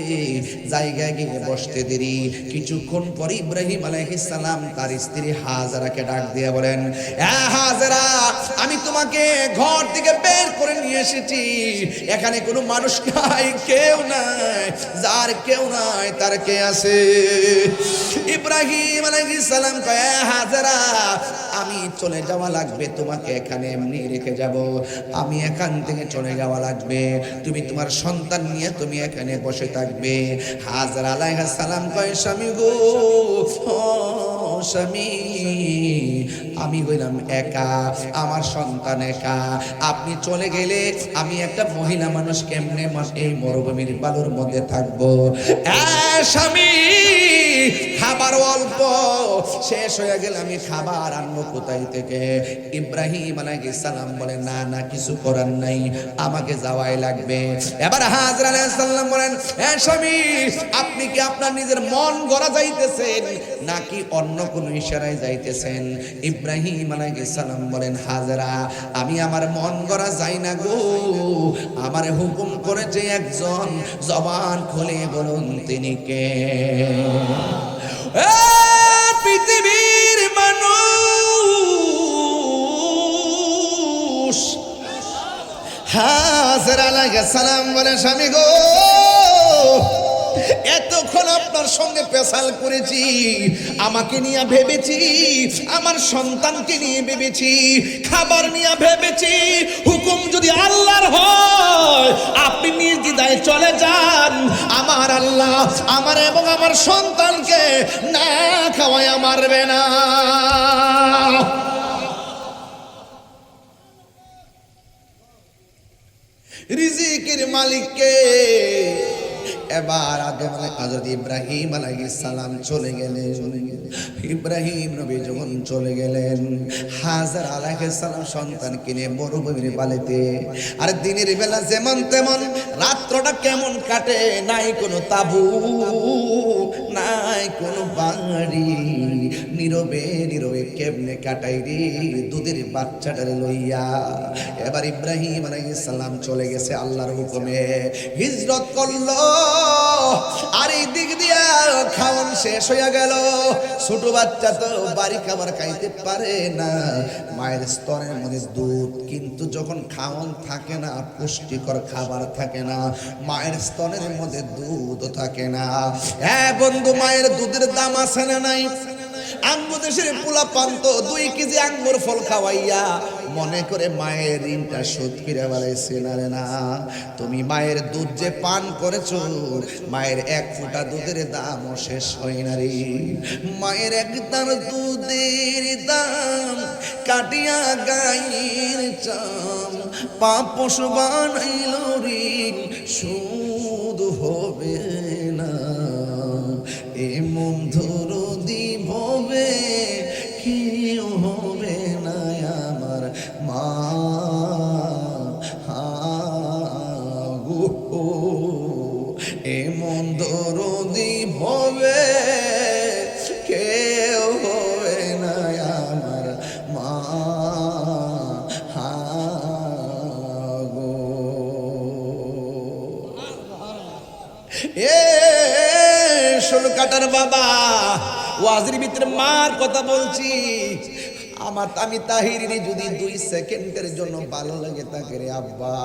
জায়গায় গিয়ে বসতে দেরি, কিছুক্ষণ পরে ইব্রাহিম আলাইহিস সালাম তার স্ত্রী হাজরাকে ডাক দিয়ে বলেন, হাজরা, আমি তোমাকে ঘর থেকে বের করে নিয়ে এসেছি, এখানে কোনো মানুষ নাই, কেউ নাই, যার কেউ নাই তার কে আছে? ইব্রাহিম আলাইহিস সালাম কয়, হাজরা, আমি চলে যাওয়া লাগবে, তোমাকে এখানে এমনি রেখে যাব, আমি এখান থেকে চলে যাওয়া লাগবে, তুমি তোমার সন্তান নিয়ে তুমি এখানে বসে থাকবে। হাজরা আলাইহিস সালাম কয়, স্বামী গো, স্বামী, আমি হইলাম একা, আমার সন্তান একা, আপনি চলে গেলে আমি একটা মহিলা মানুষ কেমনে এই মরুভূমির বালুর মধ্যে থাকবো? স্বামী, খাবার অল্প, শেষ হয়ে গেলে আমি খাবার আনবো কোথায় থেকে? ইব্রাহিম আলাইহিস সালাম বলে, না না, কিছু করার নাই, আমাকে যাওয়াই লাগবে। এবার হাজরা আলাইহিস সালাম বলেন, স্বামী, আপনি কি আপনার নিজের মন গড়া যাইতেছেন নাকি অন্য কোন ইশারায় যাইতেছেন? ইব্রাহিম আলাইহিস সালাম বলেন, হাজরা, আমি আমার মন গড়া যাই না গো, আমারে হুকুম করেছে একজন, জবান খুলে বলুন তিনি কে? পৃথিবীর মানুষ হাজেরা আলাইহিস সালাম বলে স্বামী গো, এতক্ষণ আপনার সঙ্গে পেশাল করেছি, আমাকে নিয়ে ভেবেছি, আমার সন্তানকে নিয়ে ভেবেছি, খাবার নিয়ে ভেবেছি। হুকুম যদি আল্লাহর হয় আপনি নির্দ্বিধায় চলে যান। আমার আল্লাহ আমার এবং আমার সন্তানকে না খাওয়ায় মারবে না। রিজিকের মালিককে। এবার আদম হযরত ইব্রাহিম আলাইহিস সালাম চলে গেলেন। ইব্রাহিম নবী যখন চলে গেলেন, হাজারা আলাইহিস সালাম সন্তানকে নিয়ে মরুভূমির বালিতে। আর দিনের বেলা যেমন তেমন, রাত্রটা কেমন কাটে, নাই কোনো তাবু, নাই কোনো বাড়ি, নীরবে নীরবে কেমনে কাটাই রে দুধের বাচ্চাটারে লইয়া। এবার ইব্রাহিম আলাইহিস সালাম চলে গেছে আল্লাহর হুকুমে, হিজরত করলো। আর এই দিক দিয়া খাওয়ান শেষ হইয়া গেল। ছোট বাচ্চা তো বাড়ি খাবার খাইতে পারে না, মায়ের স্তনের মধ্যে দুধ, কিন্তু যখন খাওয়ান থাকে না, পুষ্টিকর খাবার থাকে না, মায়ের স্তনের মধ্যে দুধ থাকে না। হ্যাঁ বন্ধু, মায়ের দুধের দাম আছে না নাই? আঙ্গু দেশের পোলা পান্ত 2 কেজি আঙ্গুর ফল খাওয়াইয়া মনে করে মায়ের ঋণটা শোধ করে বেড়াইছে না রে না। তুমি মায়ের দুধ যে পান করেছো, মায়ের 1 ফোঁটা দুধের দামও শেষ হয় না রে। মায়ের 1 দান দুধের দাম কাটিয়া গায়ের চাম, পাপ পশু বানাইল ঋণ শোধ হবে না। এমন ধরদি ভবে কেউ হবে না আমার মা গো, এমন ধরদি ভবে কেউ হবে না আমার মা গো। ষোলো কাটার বাবা, ওয়াজির ভিতরে মার কথা বলছি। আমি তাহিরিনে যদি 2 সেকেন্ডের জন্য ভালো লাগে তাকে রে আব্বা,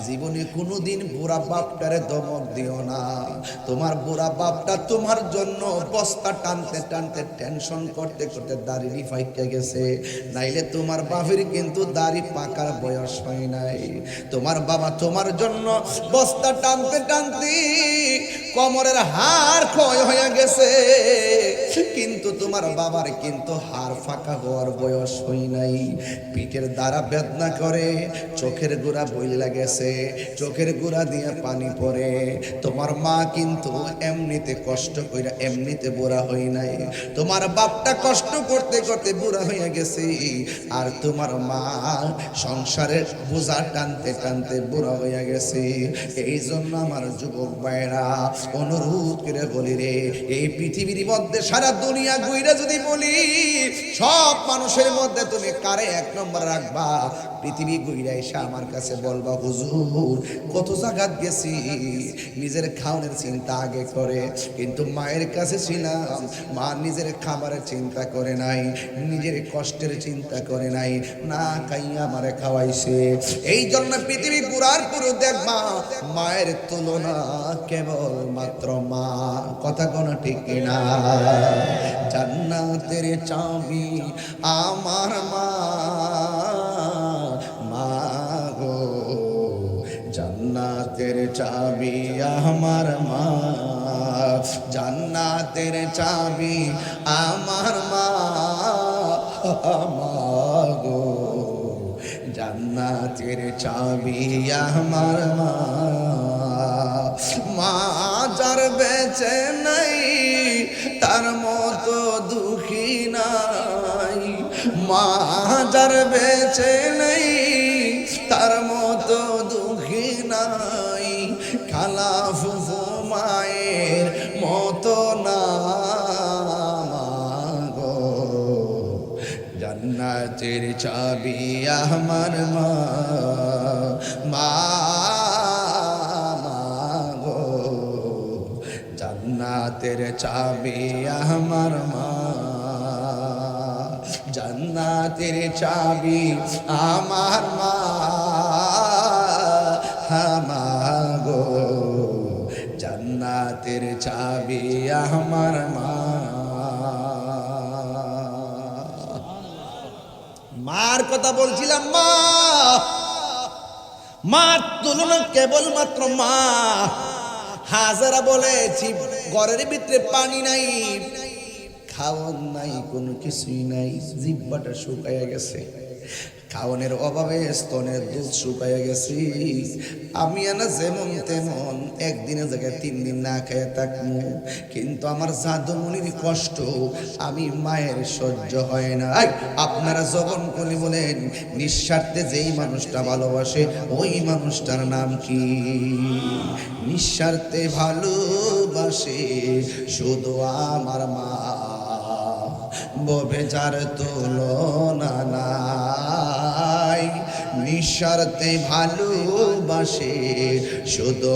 জীবনে কোনোদিন বুড়া বাপটারে ধমক দিও না। তোমার বুড়া বাপটা তোমার জন্য বস্তা টানতে টানতে টেনশন করতে করতে দাড়ি ফাইকা গেছে, নাইলে তোমার বাপের কিন্তু দাড়ি পাকার বয়স হয় নাই। তোমার বাবা তোমার জন্য বস্তা টানতে টানতে কোমরের হাড় ক্ষয় হয়ে গেছে, কিন্তু তোমার বাবার কিন্তু হাড় ফাঁকা হওয়ার বয়স হই নাই। পিঠের দ্বারা বেদনা করে, চোখের গোড়া বইলা গেছে, চোখের গোড়া দিয়ে পানি পড়ে। তোমার মা কিন্তু এমনিতে কষ্ট কইরা এমনিতে বুড়া হই নাই। তোমার বাপটা কষ্ট করতে করতে বুড়া হইয়া গেছে, আর তোমার মা সংসারের বোঝা টানতে টানতে বুড়া হইয়া গেছে। এই জন্য আমার যুবক ভাইরা অনুরোধ করে বলি রে, এই পৃথিবীর মধ্যে সারা দুনিয়া ঘুরে যদি বলি সব মানুষের মধ্যে তুমি কারে 1 নম্বর রাখবা, পৃথিবী ঘুরে এসে আমার কাছে বলবা হুজুর কত জায়গাত গেছি, নিজের খাওয়ানোর চিন্তা আগে করে, কিন্তু মায়ের কাছে ছিলাম, মা নিজের খাবারের চিন্তা করে নাই, নিজের কষ্টের চিন্তা করে নাই, না খাইয়া আমারে খাওয়াইছে। এই জন্য পৃথিবী পুরার পুরো দেখবা মায়ের তুলনা কেবল মাত্র মা। কথা কোনো ঠিক কিনা? জান্নাতের চাবি আমার মা, মা গো, জান্নাতের চাবি আমার মা, জান্নাতের চাবি আমার মা, মা গো, জান্নাতের চাবি আমার মা। মা যার বেঁচে নাই তার মতো দুঃখী নাই, মা যার বেঁচে নাই তার মতো দুঃখী নাই, খালা ফুফু মায়ের মতো না গো, জান্নাতের চাবি আমার মা, মা গো, জান্নাতের চাবি আমার মা, জান্নাতের চাবি আমার মা, জান্নাতের চাবি আমার মা। মার কথা বলছিলাম, মা, মার তুলনা কেবলমাত্র মা। হাজারা বলেছি ঘরের ভিতরে পানি নাই, খাওয়ান নাই, কোনো কিছুই নাই, জিহ্বাটা শুকাইয়া গেছে, খাওয়ানোর অভাবে স্তনের দুধ শুকাইয়া গেছি। আমি না যেমন তেমন একদিনের জায়গায় 3 দিন না খেয়ে থাকবো, কিন্তু আমার জাদুমণির কষ্ট আমি মায়ের সহ্য হয় না। আপনারা জবন কলি বলেন, নিঃস্বার্থে যেই মানুষটা ভালোবাসে ওই মানুষটার নাম কি? নিঃস্বার্থে ভালোবাসে শুধু আমার মা, ববে যার তুলনা নাই। নিঃস্বার্থে ভালোবাসে শুধু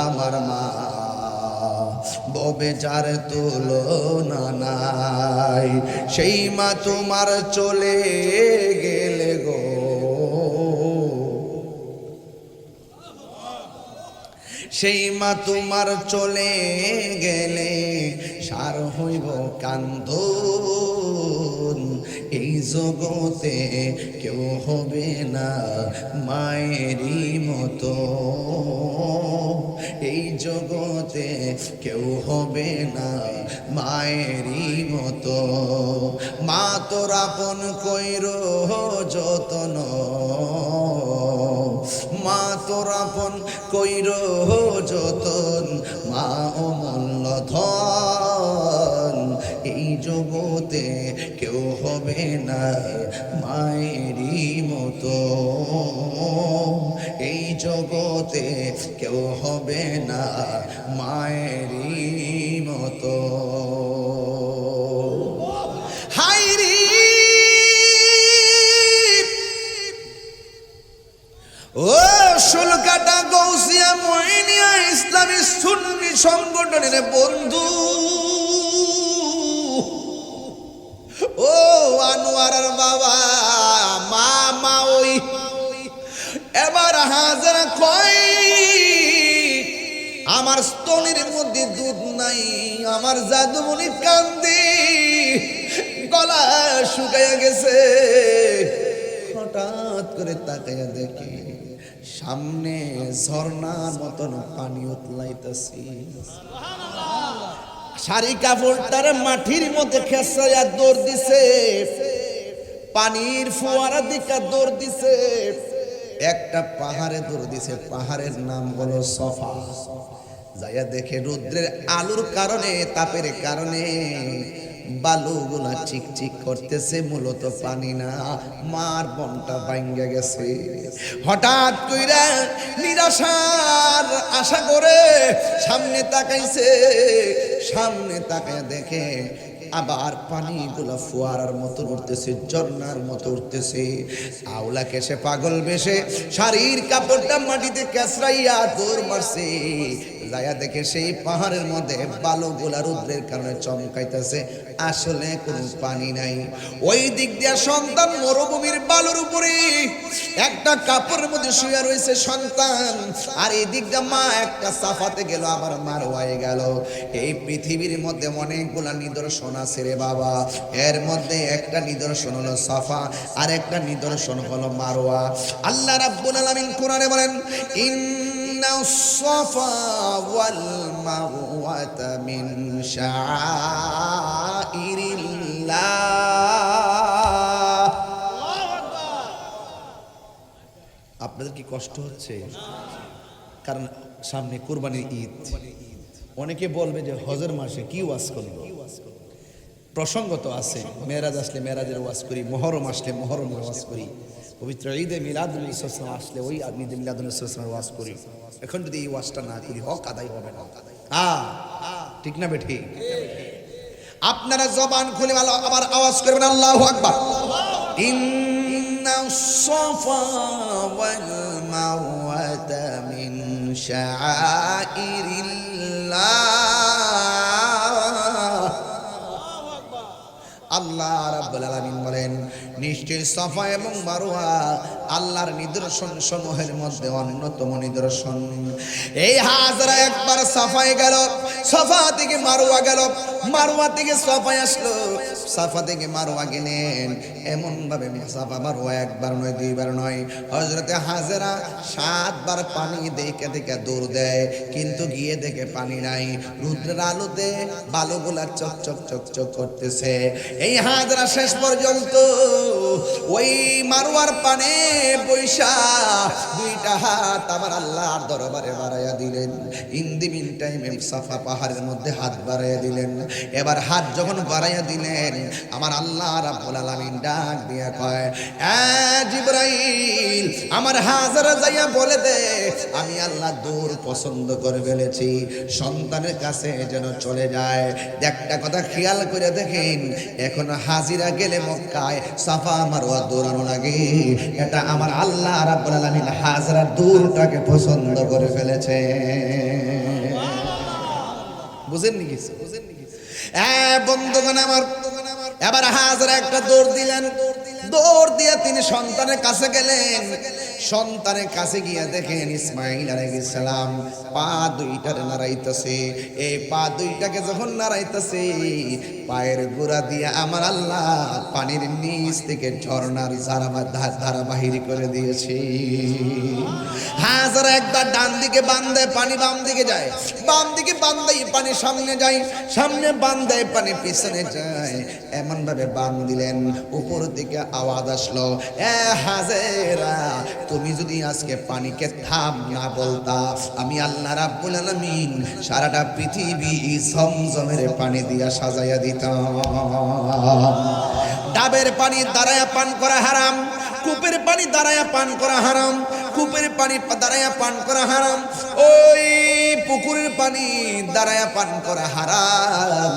আমার মা, ববে যার তুলনা নাই। সেই মা তোমার চলে গেলে গো, সেই মা তোমার চলে গেলে সার হইব কান্দন। এই জগতে কেউ হবে না মায়েরই মতো, এই জগতে কেউ হবে না মায়েরই মতো। মা তোর আপন কইর যতন, মা তোর আপন কইর যতন, মা অমূল্য ধন। এই জগতে কেউ হবে না মায়েরই মতো, এই জগতে কেউ হবে না মায়েরই মতো। হায়রে ও শুলকাটা গৌসিয়া মইনিয়া ইসলামী সুন্নি সংগঠনের বন্ধু, ও আনোয়ারার বাবা, মা মা ওই এবার হাজারা কয় আমার স্তনের মধ্যে দুধ নাই, আমার জাদুমণি কান্দে, গলা শুকাইয়া গেছে। হঠাৎ করে তাকাইয়া দেখে সামনে ঝর্ণার মতন পানি উতলাইতেছে। শাড়ি কাপড়টার মাটির মধ্যে খেসাইয়া দৌড় দিছে, পানির ফোয়ারা দিকা দৌড় দিছে, একটা পাহাড়ে দৌড় দিছে, পাহাড়ের নাম হলো সফা। যাইয়া দেখে রৌদ্রের আলোর কারণে, তাপের কারণে বালুগুলা চিকচিক করতেছে, মূলত পানি না, মার বনটা ভাঙ্গা গেছে। হঠাৎ কইরা নিরাশার আশা করে সামনে তাকাইছে, সামনে তাকায় দেখে আবার পানিগুলা ফোয়ারার মতো উঠতেছে, ঝর্ণার মতো উঠতেছে। আওলা কেসে পাগল বেশে শাড়ির কাপড়টা মাটিতে কেসরাইয়া দৌড় মারছে। যায়া দেখে সেই পাহাড়ের মধ্যে বালুগুলা রৌদ্রের কারণে চমকাইতেছে, আসলে কোনো পানি নাই। ওই দিক দিয়া সন্তান মরুভূমির বালুর উপরে একটা কাপড়ের মধ্যে শুয়ে রয়েছে সন্তান, আর এই দিক দিয়া মা একটা সাফাতে গেল, আবার মারওয়ায় গেল। এই পৃথিবীর মধ্যে অনেকগুলা নিদর্শন আছে রে বাবা, এর মধ্যে একটা নিদর্শন হলো সাফা, আর একটা নিদর্শন হলো মারওয়া। আল্লাহ রাব্বুল আলামিন কোরআনে বলেন, الصفا والمروة من شعائر الله। আপনাদের কি কষ্ট হচ্ছে? কারণ সামনে কুরবানির ঈদ। অনেকে বলবে যে হজের মাসে কি ওয়াজ করলো, প্রসঙ্গ তো আছে, মেরাজ আসলে মেরাজের ওয়াজ করি, মুহররম আসলে মুহররমের ওয়াজ করি, পবিত্র ঈদে মিলাদুল ইসলাম আসলে ওই ঈদে মিলাদুল ইসলামের ওয়াজ করি। এখন যদি এই ওয়াজটা না করি হক আদায় হবে না। ঠিক না বেঠি? আপনারা জবান খুলে ভালো আবার আওয়াজ করবেন আল্লাহু আকবার। ইন্নাস সাফা ওয়াল মারওয়াতা মিন শাআইরিল্লাহ। আল্লাহ রাব্বুল আলামিন বলেন, নিশ্চয়ই সাফা এবং মারওয়া আল্লাহর নিদর্শন সমূহের মধ্যে অন্যতম নিদর্শন। এই হাজরা একবার সাফায় গেল, সাফা থেকে মারওয়া গেল, মারওয়া থেকে সাফায় আসলো, সাফা থেকে মারওয়া গেলেন। এমন ভাবে সাফা মারওয়া একবার নয় দুইবার নয়, হযরতে হাজরা 7 বার পানি দেখে দেখে দৌড় দেয়, কিন্তু গিয়ে দেখে পানি নাই। রুদ্রের আলোতে বালুগুলা চকচক চকচক করতেছে। এই হাজরা শেষ পর্যন্ত ওই মারওয়ার পানে বৈশা 2টা হাত আমার আল্লাহর দরবারে বাড়াইয়া দিলেন। ইন দি মিন টাইমে সাফা পাহাড়ের মধ্যে হাত বাড়াইয়া দিলেন। এবার হাত যখন বাড়াইয়া দিলেন, আমার আল্লাহ রাব্বুল আলামিন ডাক দিয়া কয়, এ জিবরাইল, আমার হাজরা যাইয়া বলে দে আমি আল্লাহ দূর পছন্দ করে ফেলেছি, সন্তানের কাছে যেন চলে যায়। একটা কথা খেয়াল করে দেখেন, এখন হাজিরা গেলে মক্কায় সাফা মারওয়া দৌড়ানো লাগে, এটা আমার আল্লাহ রাব্বুল আলামিন হাজরা দূরটাকে পছন্দ করে ফেলেছে। বুঝেন নি কিছু? বন্ধুগণ আমার, এবার হাজরা একটা দৌড় দিলেন, দৌড় দিয়ে তিনি সন্তানের কাছে গেলেন। সন্তানের কাছে গিয়ে দেখেন ইসমাইল আলাইহিস সালাম পা 2টা নাড়াইতেছে। এই পা 2টাকে যখন নাড়াইতেছে, পায়ের গোড়া দিয়ে আমার আল্লাহ পানির নিচ থেকে ঝর্ণার ধারা বাহির করে দিয়েছে। হাজরা একবার ডান দিকে বান্ধে পানি বাম দিকে যায়, বাম দিকে বান্ধে পানি সামনে যায়, সামনে বান্ধে পানি পিছনে যায়। এমন ভাবে বান দিলেন, উপর দিকে আওয়াজ আসলো, এ হাজেরা, তুমি যদি আজকে পানিকে থাম না বলতা, আমি আল্লাহ রাব্বুল আলামিন সারাটা পৃথিবী জমজমের পানি দিয়া সাজাইয়া দিতাম। ডাবের পানি দাঁড়ায়া পান করা হারাম, কূপের পানি দাঁড়ায়া পান করা হারাম, কূপের পানি দাঁড়ায়া পান করা হারাম, ওই পুকুরের পানি দাঁড়ায়া পান করা হারাম।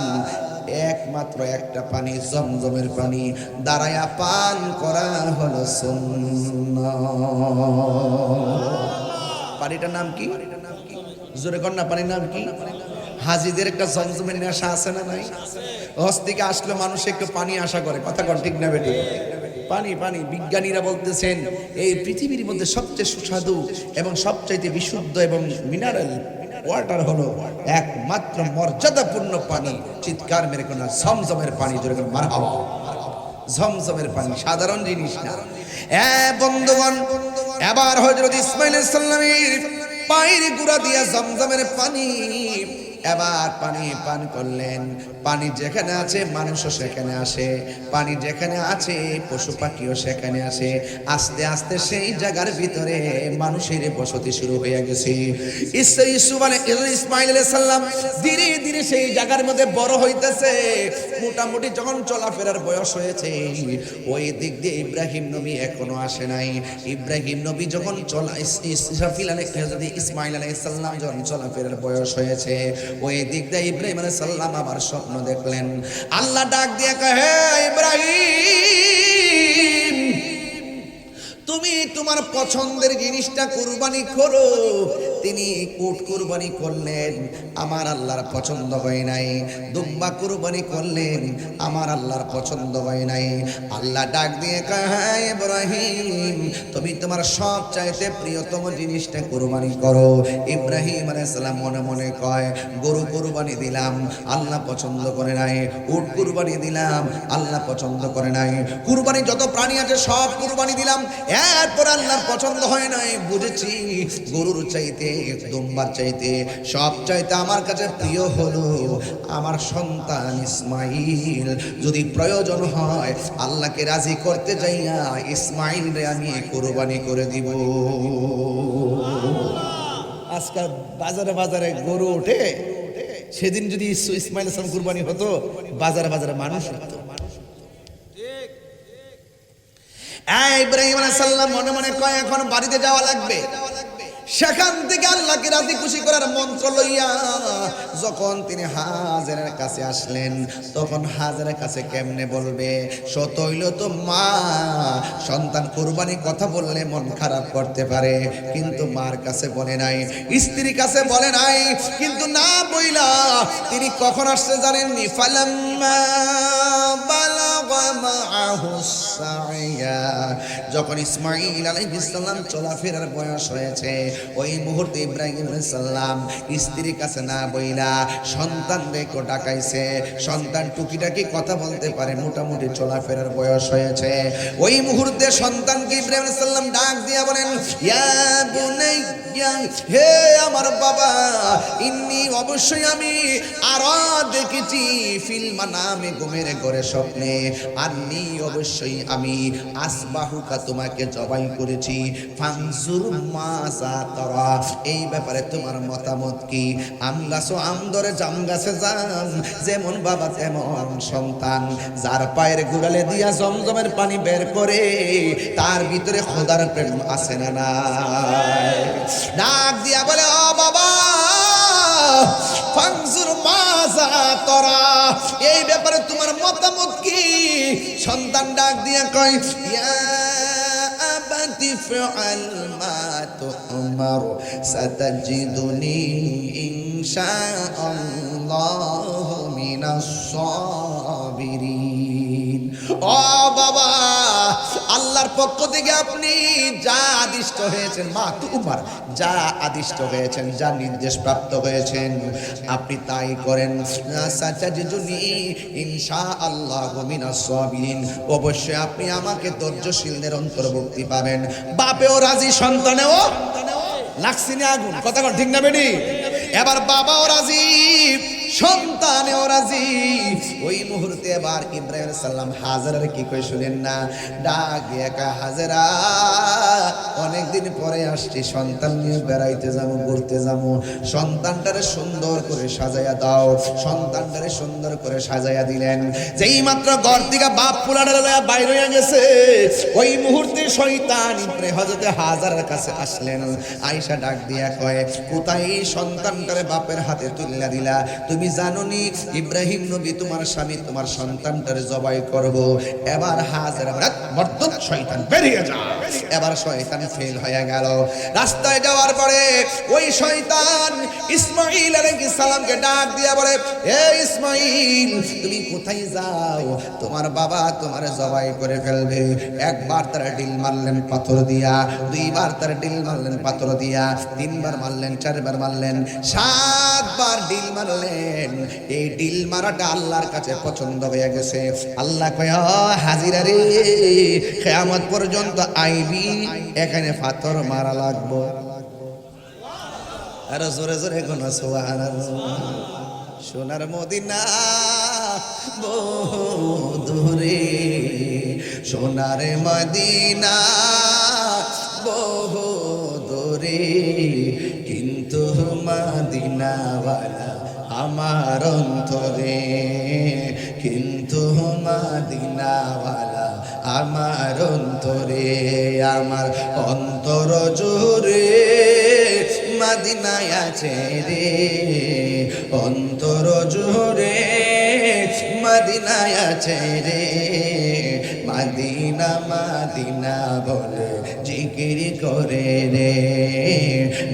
একমাত্র একটা পানি, জমজমের পানি দাঁড়ায়া পান করা হলো সুন্নাহ। পানিটার নাম কি? জোরে কর না, পানির নাম কি? হাজিদের একটা জমজমের নেশা আছে না নাই? হজ থেকে আসলে মানুষ একটু পানি আশা করে, কথা কন ঠিক না বেটি? পানি পানি, বিজ্ঞানীরা বলতেছেন এই পৃথিবীর মধ্যে সবচেয়ে সুস্বাদু এবং সবচাইতে বিশুদ্ধ এবং মিনারেল ওয়াটার হলো একমাত্র মর্যাদাপূর্ণ পানি। চিৎকার মেরে কোন জমজমের পানি, জোরে কোন মারহাবা। জমজমের পানি সাধারণ জিনিস না। বন্ধুগণ, এবার হযরত ইসমাঈল আলাইহিস সালামের পায়ের গোড়া দিয়া জমজমের পানি, এবার পানি পান করলেন। পানি যেখানে আছে মানুষও সেখানে আসে, পানি যেখানে আছে পশু পাখিও সেখানে আসে। আস্তে আস্তে সেই জায়গার ভিতরে মানুষের বসতি শুরু হয়ে গেছে। ইসমাঈল আলাইহিস সালাম ধীরে ধীরে সেই জায়গার মধ্যে বড় হইতেছে। মোটামুটি যখন চলাফেরার বয়স হয়েছে, ওই দিক দিয়ে ইব্রাহিম নবী এখনো আসে নাই। ইব্রাহিম নবী যখন ইসমাঈল আলাইহিস সালাম যখন চলাফেরার বয়স হয়েছে, ওই দিক দিয়ে ইব্রাহিম আলাইহিস সালাম আবার স্বপ্ন দেখলেন। আল্লাহ ডাক দিয়ে কয়, হে ইব্রাহিম, তুমি তোমার পছন্দের জিনিসটা কুরবানি করো। তিনি উট কুরবানি করলেন, আমার আল্লাহর পছন্দ হয় নাই। দুম্বা কুরবানি করলেন, আমার আল্লাহর পছন্দ হয় নাই। আল্লাহ ডাক দিয়ে কয়, হ্যাঁ ইব্রাহিম, তুমি তোমার সব চাইতে প্রিয়তম জিনিসটা কুরবানি করো। ইব্রাহিম আলাইহিস সালাম মনে মনে কয়, গরু কুরবানি দিলাম, আল্লাহ পছন্দ করে নাই। উট কুরবানি দিলাম, আল্লাহ পছন্দ করে নাই। কুরবানি যত প্রাণী আছে সব কুরবানি দিলাম, এরপর আল্লাহর পছন্দ হয় নাই। বুঝেছি গরুর চাইতে, দুম্বার চাইতে, সব চাইতে আমার কাছে প্রিয় হলো আমার সন্তান ইসমাইল। যদি প্রয়োজন হয় আল্লাহকে রাজি করতে যাইয়া ইসমাইল রে আমি কুরবানি করে দিব। আজকাল বাজারে বাজারে গরু ওঠে, সেদিন যদি ইসমাইল হাসান কুরবানি হতো, বাজারে বাজারে মানুষ হতো। ইব্রাহিম আলাইহিস সালাম মনে মনে কয়, এখন বাড়িতে যাওয়া লাগবে। সেখান থেকে আল্লাহকে রাজি খুশি করার মন্ত্র লইয়া যখন তিনি হাজেরার কাছে আসলেন, তখন হাজেরার কাছে কেমনে বলবে? সত হইল তো মা, সন্তান কুরবানি কথা বললে মন খারাপ করতে পারে, কিন্তু মার কাছে বলে নাই, স্ত্রীর কাছে বলে নাই। কিন্তু না বইলা তিনি কখন আসছে জানেননি? ফালাম্মা বালাগা মাআহুস সাইয়া। যখন ইসমাঈল আলাইহিস সালাম চলাফেরার বয়স হয়েছে, ওই মুহূর্তে ইব্রাহিম আলাইহিস সালাম স্ত্রীর কাছে না বইলা সন্তান রেখে ডাকাইছে। সন্তান টুকিটাকি কথা বলতে পারে, মোটামুটি চলাফেরার বয়স হয়েছে। ওই মুহূর্তে সন্তানকে ইব্রাহিম আলাইহিস সালাম ডাক দিয়া বলেন, ইয়া বুনাইয়া, হে আমার বাবা, ইন্নী, অবশ্যই আমি আরা দেখেছি, ফিল মানামে, ঘুমের ঘরে স্বপ্নে, আন্নী, অবশ্যই আমি আসবাহুকা, তোমাকে জবাই করেছি, ফানজুর মাজা তারা, এই ব্যাপারে তোমার মতামত কি? আম গাছও আম ধরে, জাম গাছে জাম, যেমন বাবা তেমন সন্তান। যার পায়ের গোড়ালে দিয়া জমজমের পানি বের করে, তার ভিতরে খোদার প্রেম আছে না নাই? ডাক দিয়া বলে, ও বাবা, ফানজুর মাজা তারা, এই ব্যাপারে তোমার মতামত কি? সন্তান ডাক দিয়া কয়, ইয়া আবাতি ফাআল মা তু'মার, সাতাজিদুনি ইনশাআল্লাহু মিনাস সাবিরিন। ও বাবা, আল্লাহর পক্ষ থেকে আপনি যা আদিষ্ট হয়েছেন, মা তুমার, যা আদিষ্ট হয়েছেন, যা নির্দেশ প্রাপ্ত হয়েছেন, আপনি তাই করেন। সাতাজিদুনি ইনশাআল্লাহু মিনাস সাবিরিন, অবশ্যই আপনি আমাকে ধৈর্যশীলদের অন্তর্ভুক্তি পাবেন। বাপেও রাজি, সন্তানেও লাগছে না আগুন, কথা কন ঠিক না বেডি? এবার বাবাও রাজি, সন্তানেও রাজি। ওই মুহূর্তে এবার ইব্রাহিম আলাইহিস সালাম হাজেরার কি কই শুনেন না? ডাক দিয়ে একা, হাজেরা, অনেকদিন পরে আসছি, সন্তান নিয়ে বেড়াইতে যাবো, ঘুরতে যাবো, সন্তানটারে সুন্দর করে সাজাইয়া দাও। সন্তানটারে সুন্দর করে সাজাইয়া দিলেন। যেই মাত্র ঘর থেকে বাপ পুলাটা লইয়া বাইর হইয়া গেছে, ওই মুহূর্তে শয়তান ইব্রাহিম হযরতে হাজেরার কাছে আসলেন। আয়েশা ডাক দিয়া কয়, কোথায় এই সন্তানটারে বাপের হাতে তুলিয়া দিলা? তুমি জানো নি ইব্রাহিম নবী তোমার স্বামী তোমার সন্তানটারে জবাই করব। এবার হাজেরা বর্তন, শয়তান বেরিয়ে যা। এবার শয়তান ফেল হয়ে গেল। রাস্তায় যাওয়ার পরে ওই শয়তান ইসমাঈল আলাইহিস সালামকে ডাক দিয়া বলে, এ ইসমাঈল, তুমি কোথায় যাও? তোমার বাবা তোমারে জবাই করে ফেলবে। একবার তারা ডিল মারলেন পাথর দিয়া, দুইবার তারা ডিল মারলেন পাথর দিয়া, তিনবার মারলেন, চারবার মারলেন, 7 বার ডিল মারলেন। এই ডিল মারাটা আল্লাহর কাছে পছন্দ হয়ে গেছে। আল্লাহ কয়, হাজিরা রে, কিয়ামত পর্যন্ত আইবি, এখানে পাথর মারা লাগবো। আর জোরে জোরে কোন সুবহানাল্লাহ। সোনার মদিনা বহুদূরে, সোনার মদিনা বহুদূরে, কিন্তু মদিনাওয়ালা আমার অন্তরে, কিন্তু মদিনাওয়ালা আমার অন্তরে, আমার অন্তর জুড়ে মদিনায় আছে রে, অন্তর জুড়ে মদিনায় আছে রে। মদিনা মদিনা বলে জিকির করে রে,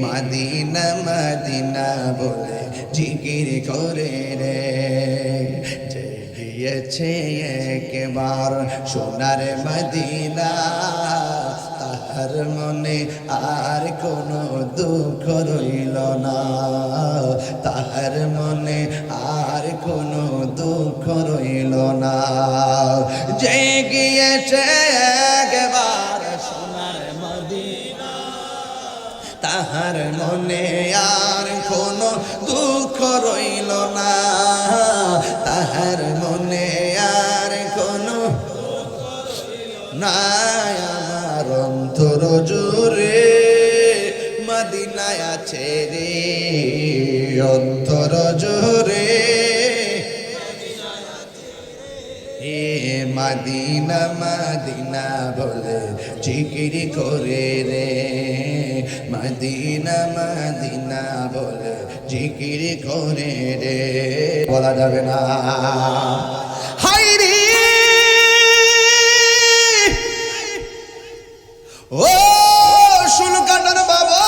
মদিনা মদিনা বলে জিকির করে রে। যে গিয়েছে একবার সোনার মদিনা, তাহার মনে আর কোনো দুঃখ রইল না, তাহার মনে আর কোনো দুঃখ রইল না। যে গিয়েছে একবার সোনার মদিনা, তাহার মনে আর কোনো দুঃখ রইল না, তাহার মনে আর কোনো নাই। আমার অন্তর জুড়ে মদিনায় আছে রে, অন্তর জুড়ে মদিনা মদিনা বলে জিকির করে রে, মদিনা মদিনা বলে জিকির করে রে। বলা যাবে না। হাই রে ও শুলকাটার বাবা,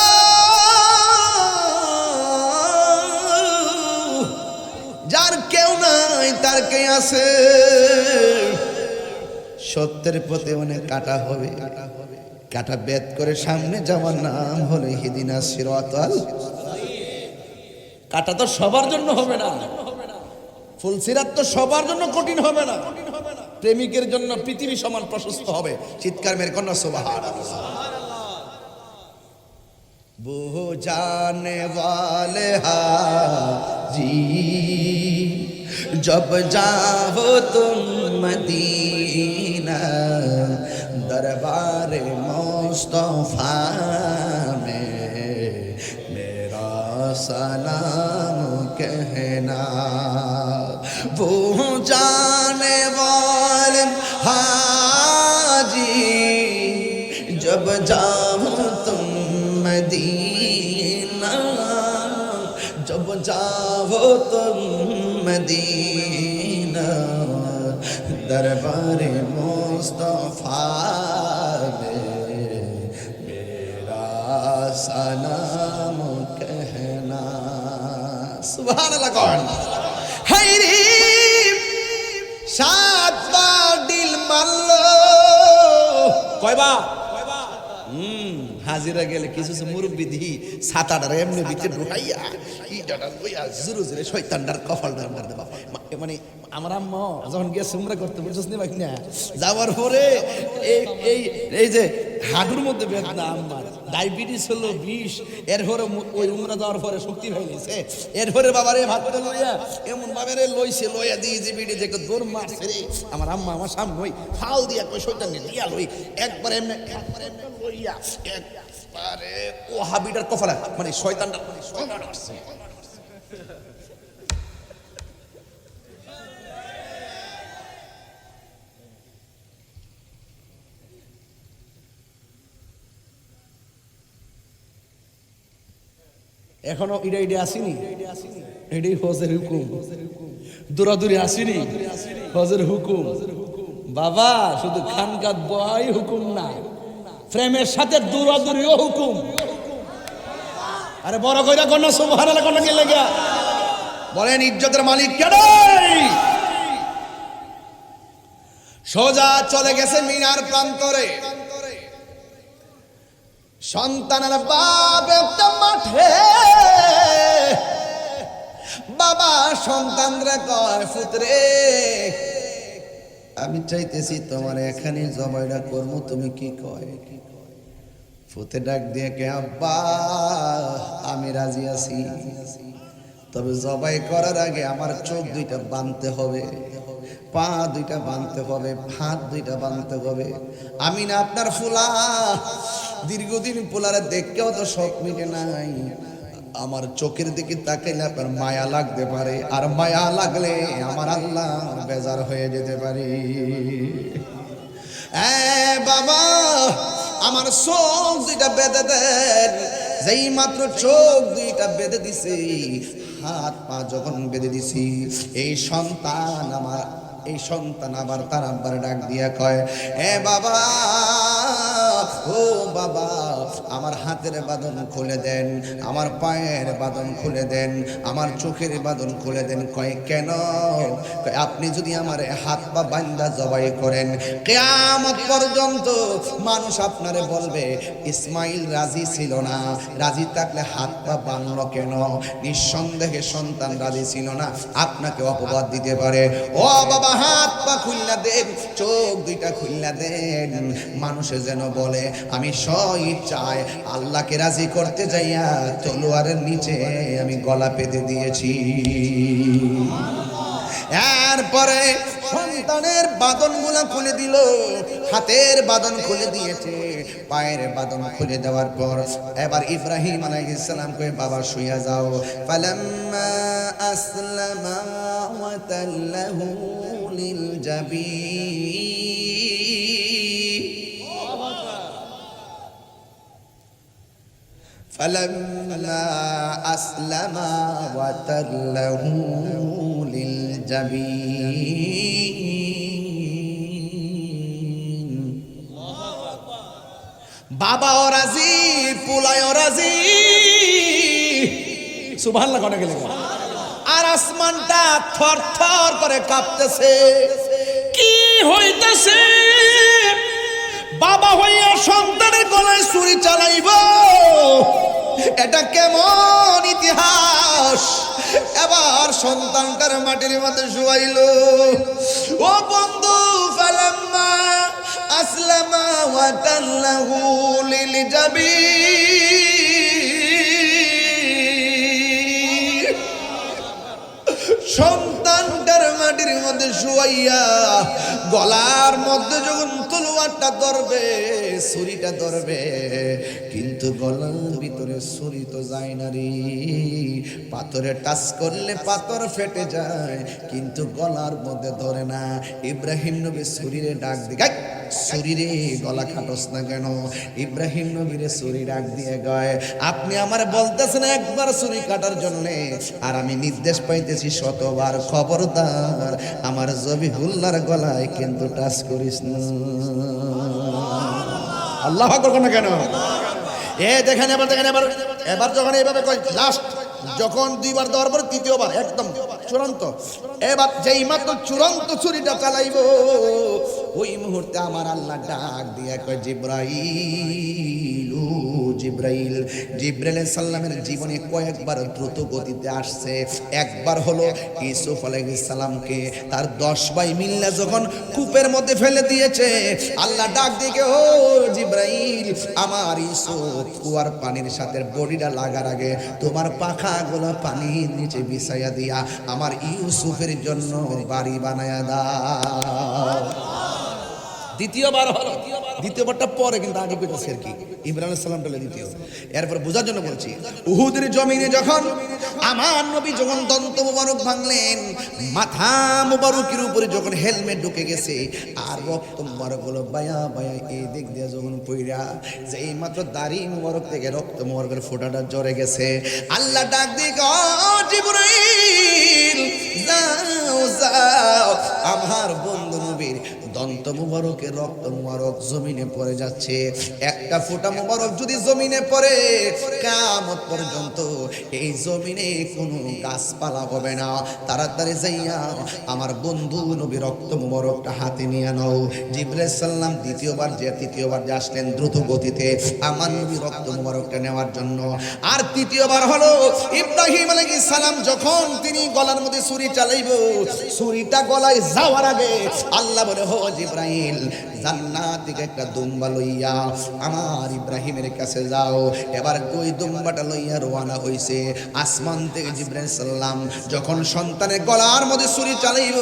যার কেউ নাই তার কে আছে। সত্যের পথে অনেক কাটা হবে, কাটা বেদ করে সামনে যাওয়ার নাম হলো ইহদিনা সিরাতাল। কাটা তো সবার জন্য হবে না, ফুলসিরাত তো সবার জন্য কঠিন হবে না। প্রেমিকের জন্য পৃথিবী সমান প্রশস্ত হবে। চিৎকার মেরে কন্যা সুবহানাল্লাহ। वो जाने वाले हाजी जब जाओ तुम मदीना दरबार मुस्तफा में मेरा सलाम कहना। वो जाने वाले हाजी जब जाओ तुम मदीना जब जाओ तुम मदीना दरबार मुस्तफा में मेरा सलाम कहना। सुभान अल्लाह। हाय रे सात बार दिल मारलो কয়বা হাজিরা গেলে কিছু মুরব্বি দিই সাতাটার এমনি ভিতরে ঢুকাইয়া ইটাটা লইয়া জুরু জুরে শয়তানটার কপালটা মার দেবা। মানে আমার আম্মা যখন গিয়ে সুমরা করতে বলছিস না ভাই না, যাওয়ার পরে এই এই যে হাঁটুর মধ্যে বেদনা, আম্মার ডায়াবেটিস হলো 20, এরপরে ওই উমরা যাওয়ার পরে শক্তি পাইছে, এরপরে বাবারে ভাত করে লইয়া এমন ভাবে রে লইছে, লইয়া দিয়ে যে বিড়ি যে একটা দৌড় মারছে রে আমার আম্মা আমার সামনে ওই ফাল দিয়া কই শয়তান দিয়া লই একবার এমনি লইয়া একবারে ও হাবিটার কপালে মানে শয়তানটা আসছে। এখনো ইডা আসেনি, এটাই হজের হুকুম। দৌড়াদৌড়ি আসেনি, হজের হুকুম। বাবা শুধু খানকাত বয় হুকুম না, প্রেমের সাথে দৌড়াদৌড়িও হুকুম। আরে বড় কইরা কোন সুবহানাল্লাহ কোন কি লাগা বলেন ইজ্জতের মালিক কে? সোজা চলে গেছে মিনার প্রান্তরে। সন্তানের বাপ একটা মাঠে, বাবা সন্তানরা কয় পুত্রে আমি চাইতেছি তোমার এখানে জবাইটা করবো, তুমি কি কয়? ফুতে ডাক দিয়ে কে আব্বা আমি রাজি আছি, তবে জবাই করার আগে আমার চোখ দুইটা বাঁধতে হবে, পা দুইটা বাঁধতে হবে, হাত দুইটা বাঁধতে হবে। আমি না আপনার ফুলা, দীর্ঘদিন পোলারে দেখতেও তো শখ মিটে নাই, আমার চোখের দিকে তাকাইলে আপনার মায়া লাগতে পারে, আর মায়া লাগলে আমার আল্লাহ বেজার হয়ে যেতে পারে। বাবা আমার চোখ দুইটা বেঁধে দেন। যেই মাত্র চোখ দুইটা বেঁধে দিছি, হাত পা যখন বেঁধে দিছি, এই সন্তান আবার তার আব্বার ডাক দিয়া কয় বাবা ও বাবা আমার হাতের বাঁধন খুলে দেন, আমার পায়ের বাঁধন খুলে দেন, আমার চোখের বাঁধন খুলে দেন। কয় কেন? আপনি যদি আমার হাত পা বান্দা জবাই করেন, কিয়ামত পর্যন্ত মানুষ আপনারে বলবে ইসমাইল রাজি ছিল না, রাজি থাকলে হাত পা বাঁধলো কেন? নিঃসন্দেহে সন্তান রাজি ছিল না, আপনাকে অপবাদ দিতে পারে। ও বাবা হাত পা খুললা দেন, চোখ দুইটা খুললা দেন, মানুষে যেন বলে আমি স্ব-ইচ্ছায় আল্লাহকে রাজি করতে যাইয়া তলোয়ারের নিচে আমি গলা পেতে দিয়েছি। এরপরে সন্তানের বাঁধনগুলা খুলে দিল, হাতের বাঁধন খুলে দিয়েছে, পায়ের বাঁধন খুলে দেওয়ার পর এবার ইব্রাহিম আলাইহিস সালাম কয়ে বাবা শুইয়া যাও। ফালাম্মা আসলামা ওয়া তাল্লাহু লিল জাবিন, ফালাম্মা আসলামা ওয়া তাল্লাহু লিল জাবিন। বাবাও রাজি, পোলায়ও রাজি। সুবহানাল্লাহ কোন গেলে, আর আসমানটা থরথর করে কাঁপতেছে। কি হইতেছে? বাবা হইয়া সন্তানের গলায় ছুরি চালাইব, এটা কেমন ইতিহাস। এবার সন্তানটার মাটির মধ্যে শুয়াইল। ও বন্ধু, ফালাম্মা আসলামা ওয়া তাল্লাহু লিল জাবিন, সন্তানটার মাটির মধ্যে শুয়াইয়া গলার মধ্যে যখন তলোয়ারটা ধরবে, ছুরিটা ধরবে, কিন্তু গলার ভিতরে ছুরি তো যায় না রে। পাথরে টাচ করলে পাথর ফেটে যায়, কিন্তু গলার মধ্যে ধরে না। ইব্রাহিম নবী ছুরিরে ডাক দিয়ে, ছুরিরে গলা কাটস না কেন? ইব্রাহিম নবীরে ছুরি ডাক দিয়ে কয়, আপনি আমার বলতেছেন একবার ছুরি কাটার জন্য, আর আমি নির্দেশ পাইতেছি শতবার, খবরদার আমার জবিহুল্লাহর গলায় কিন্তু টাচ করিস না। আল্লাহ আকবার না কেন? দেখেন এবার, দেখেন এবার, এবার যখন এইভাবে কয়, লাস্ট যখন দুইবার দেওয়ার পর তৃতীয়বার একদম চূড়ান্ত, এবার যেই মাত্র চূড়ান্ত ছুরিটা চালাইব, ওই মুহূর্তে আমার আল্লাহ ডাক দিয়ে কয়, জিব্রাইল, ও জিব্রাইল। জিব্রাইল আলাইহিস সালামের জীবনে কয়েকবার দ্রুত গতিতে আসছে। একবার হলো ইউসুফ আলাইহিস সালামকে তার 10 ভাই মিল্লা যখন কূপের মধ্যে ফেলে দিয়েছে, আল্লাহ ডাক দিয়ে, ও জিব্রাইল, আমার ইউসুফ কুয়ার পানির সাথে বডিটা লাগার আগে তোমার পাখাগুলো পানির নিচে বিছাইয়া দিয়া আমার ইউসুফের জন্য বাড়ি বানায়া দাও। দ্বিতীয়বার হলো, দ্বিতীয়বারটা পরে, কিন্তু আগে পেটেছে আর কি, ইব্রাহিম আলাইহিস সালাম বলে দ্বিতীয়। এরপর বোঝার জন্য বলছি, উহুদের জমিনে যখন আমার নবী যখন দন্ত মুবারক ভাঙলেন, মাথা মুবারকের উপরে যখন হেলমেট ঢুকে গেছে, আর রক্ত মুবারক গুলো বায়া বায়া এই দিক দিয়ে যখন পইরা, যে এই মাত্র দাড়ি মুবারক থেকে রক্ত মুবারকের ফোঁটাটা ঝরে গেছে, আল্লাহ ডাক দিয়ে, ও জিবরাইল, যাও যাও, আমার বন্ধু নবীর দন্ত মুবারকের রক্ত মুবারক জমিনে পড়ে যাচ্ছে, একটা ফোঁটা মুবারক যদি জমিনে পড়ে, কিয়ামত পর্যন্ত এই জমিনে কোনো গাছপালা হবে না। তাড়াতাড়ি যাইয়া আমার বন্ধু নবী রক্ত মুবারকটা হাতে নিয়ে নাও। জিবরাইল সাল্লাম তৃতীয়বার যে আসলেন দ্রুত গতিতে আমার নবী রক্ত মুবারকটা নেওয়ার জন্য। আর তৃতীয়বার হলো ইব্রাহিম আলাইহিস সালাম যখন তিনি গলার মধ্যে ছুরি চালাইব, ছুরিটা গলায় যাওয়ার আগে আল্লাহ বলে, হো জিবরাইল, জান্নাত থেকে একটা দুম্বা লইয়া আমার ইব্রাহিমের কাছে যাও। এবার ওই দুম্বাটা লইয়া রওনা হইছে। আসমান থেকে জিবরাইল সাল্লাম যখন সন্তানের গলার মধ্যে ছুরি চালাইল,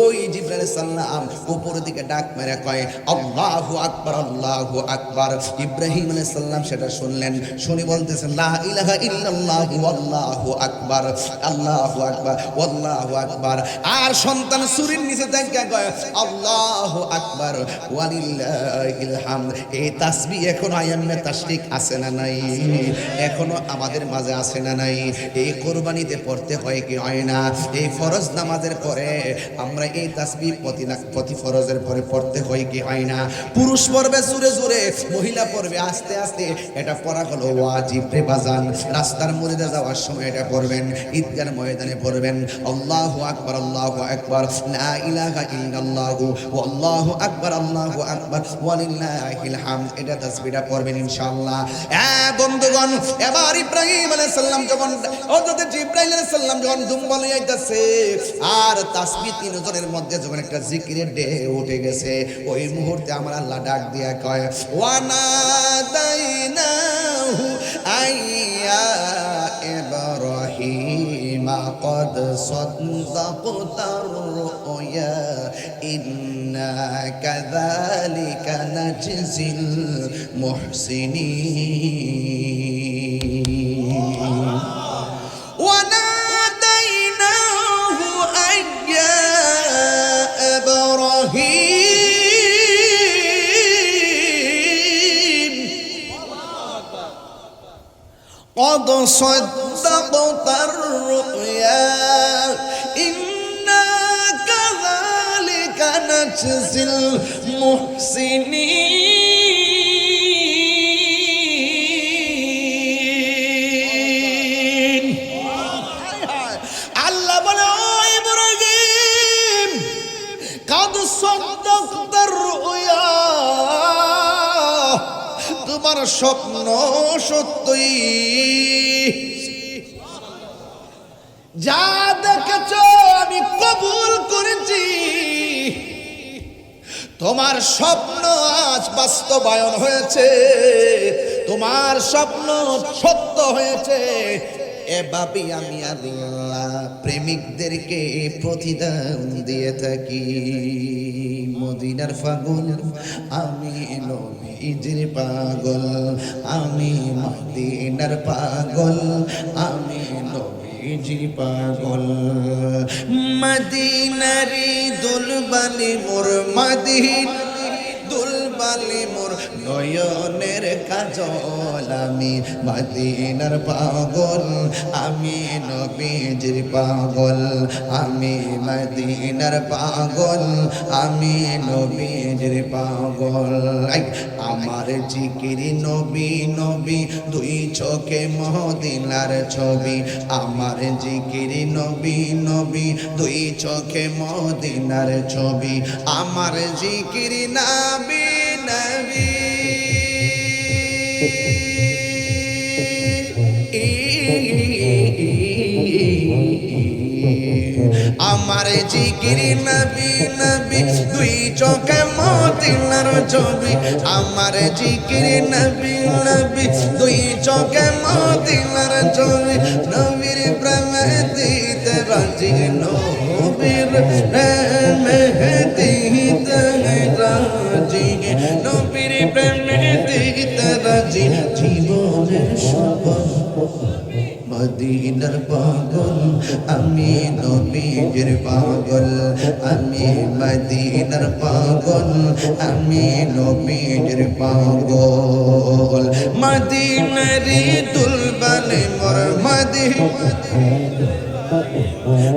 ওই জিবরাইল সাল্লাম উপর দিকে ডাক মেরে কয়, আল্লাহু আকবার, আল্লাহু আকবার। ইব্রাহিম আলাইহিস সালাম সেটা শুনলেন, শুনে বলতেছেন, লা ইলাহা ইল্লাল্লাহু আল্লাহু আকবার, আল্লাহু আকবার, আল্লাহু আকবার। আর সন্তান ছুরির নিচে থেকে কয়, আল্লাহু আকবার ওয়ালিল্লাহিল হামদ। এই তাসবিহ এখনো আয়ামে তাশরিক আছে না নাই? এখনো আমাদের মাঝে আছে না নাই? এই কুরবানিতে পড়তে হয় কি হয় না? এই ফরজ নামাজের পরে আমরা এই তাসবিহ প্রতি ফরজের পরে পড়তে হয় কি হয় না? পুরুষ পড়বে জোরে জোরে, মহিলা পড়বে আস্তে আস্তে। এটা পড়া হলো ওয়াজিব রে বাজান। রাস্তার মধ্যে যাওয়ার সময় এটা পড়বেন, ঈদগার ময়দানে পড়বেন, আল্লাহু আকবার, আল্লাহু আকবার, লা ইলাহা ইল্লাল্লাহু আল্লাহু আকবার, আল্লাহু আকবার ওয়ালিল্লাহিল হামদ। এটা তাসবিহটা পড়বেন ইনশাআল্লাহ। বন্ধুগণ, এবার ইব্রাহিম আলাইহিস সালাম যখন হযরত জিবরাইল আলাইহিস সালাম যখন দুম্বা লইয়া আইতাছে, আর তাসবিহ তিনজনের মধ্যে যখন একটা জিকিরের ঢেউ উঠে গেছে, ওই মুহূর্তে আমার আল্লাহ ডাক দিয়া কয়, ওয়ানাদাইনাহু আইয়া ইব্রাহিম قد صدقت الرؤيا إنا كذلك نجزي المحسنين وناديناه أن يا إبراهيم قد صدقت الرؤيا إنا كذلك نجزي المحسنين আল্লাহ বলে, ও ইব্রাহিম, قد صدقت الرؤيا আমার স্বপ্ন সত্যই, যা দেখেছো আমি কবুল করেছি। তোমার স্বপ্ন আজ বাস্তবায়ন হয়েছে, তোমার স্বপ্ন সত্য হয়েছে। এভাবেই আমি আল্লাহ প্রেমিকদেরকে প্রতিদান দিয়ে থাকি। মদিনার পাগল আমি, নবীজির পাগল আমি, মদিনার পাগল আমি, নবীজির পাগল। মদিনারি দুলবালি মোর, মদিনা দুলবালি মোর নয়নের কাজল আমি, মদিনার পাগল আমি, নবীজির পাগল আমি, মদিনার পাগল আমি, নবীজির পাগল। আমার জিকিরি নবী নবী, দুই চোখে মদিনার ছবি। আমার জিকিরি নবী নবী, দুই চোখে মদিনার ছবি। আমার জিকিরি নবী নবী, আমার জিকিরি নবী নবী, দুই চোখে মদিনার ছবি। আমার জিকিরি নবী নবী, দুই চোখে মদিনার ছবি। নবীর প্রেমে দিতে রাজি, নবীর প্রেমে দিতে রাজি, নবীর প্রেমে দিতে রাজি। জীবনের সফল মদিনার পাগল আমি, নবীজির পাগল আমি, মদিনার পাগল আমি, নবীজির পাগল। মদিনারি দুলবালি মোর, মদিনা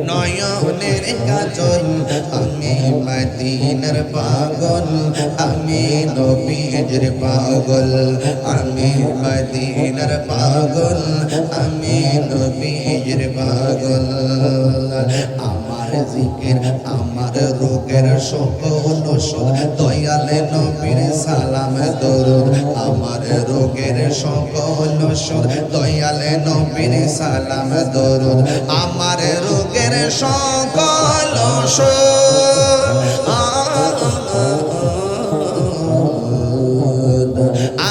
নয়নের কাজল আমি, মদিনার পাগল আমি, নবীজির পাগল আমি, মদিনার পাগল আমি, নবীজির পাগল। আমার জিকির আমার রোগের সকল ওষুধ, দয়ালে নবীর সালাম দরুদ। আমার রোগের সকল ওষুধ, দয়ালে নবীর সালাম দরুদ। আমার রোগের সকল ওষুধ,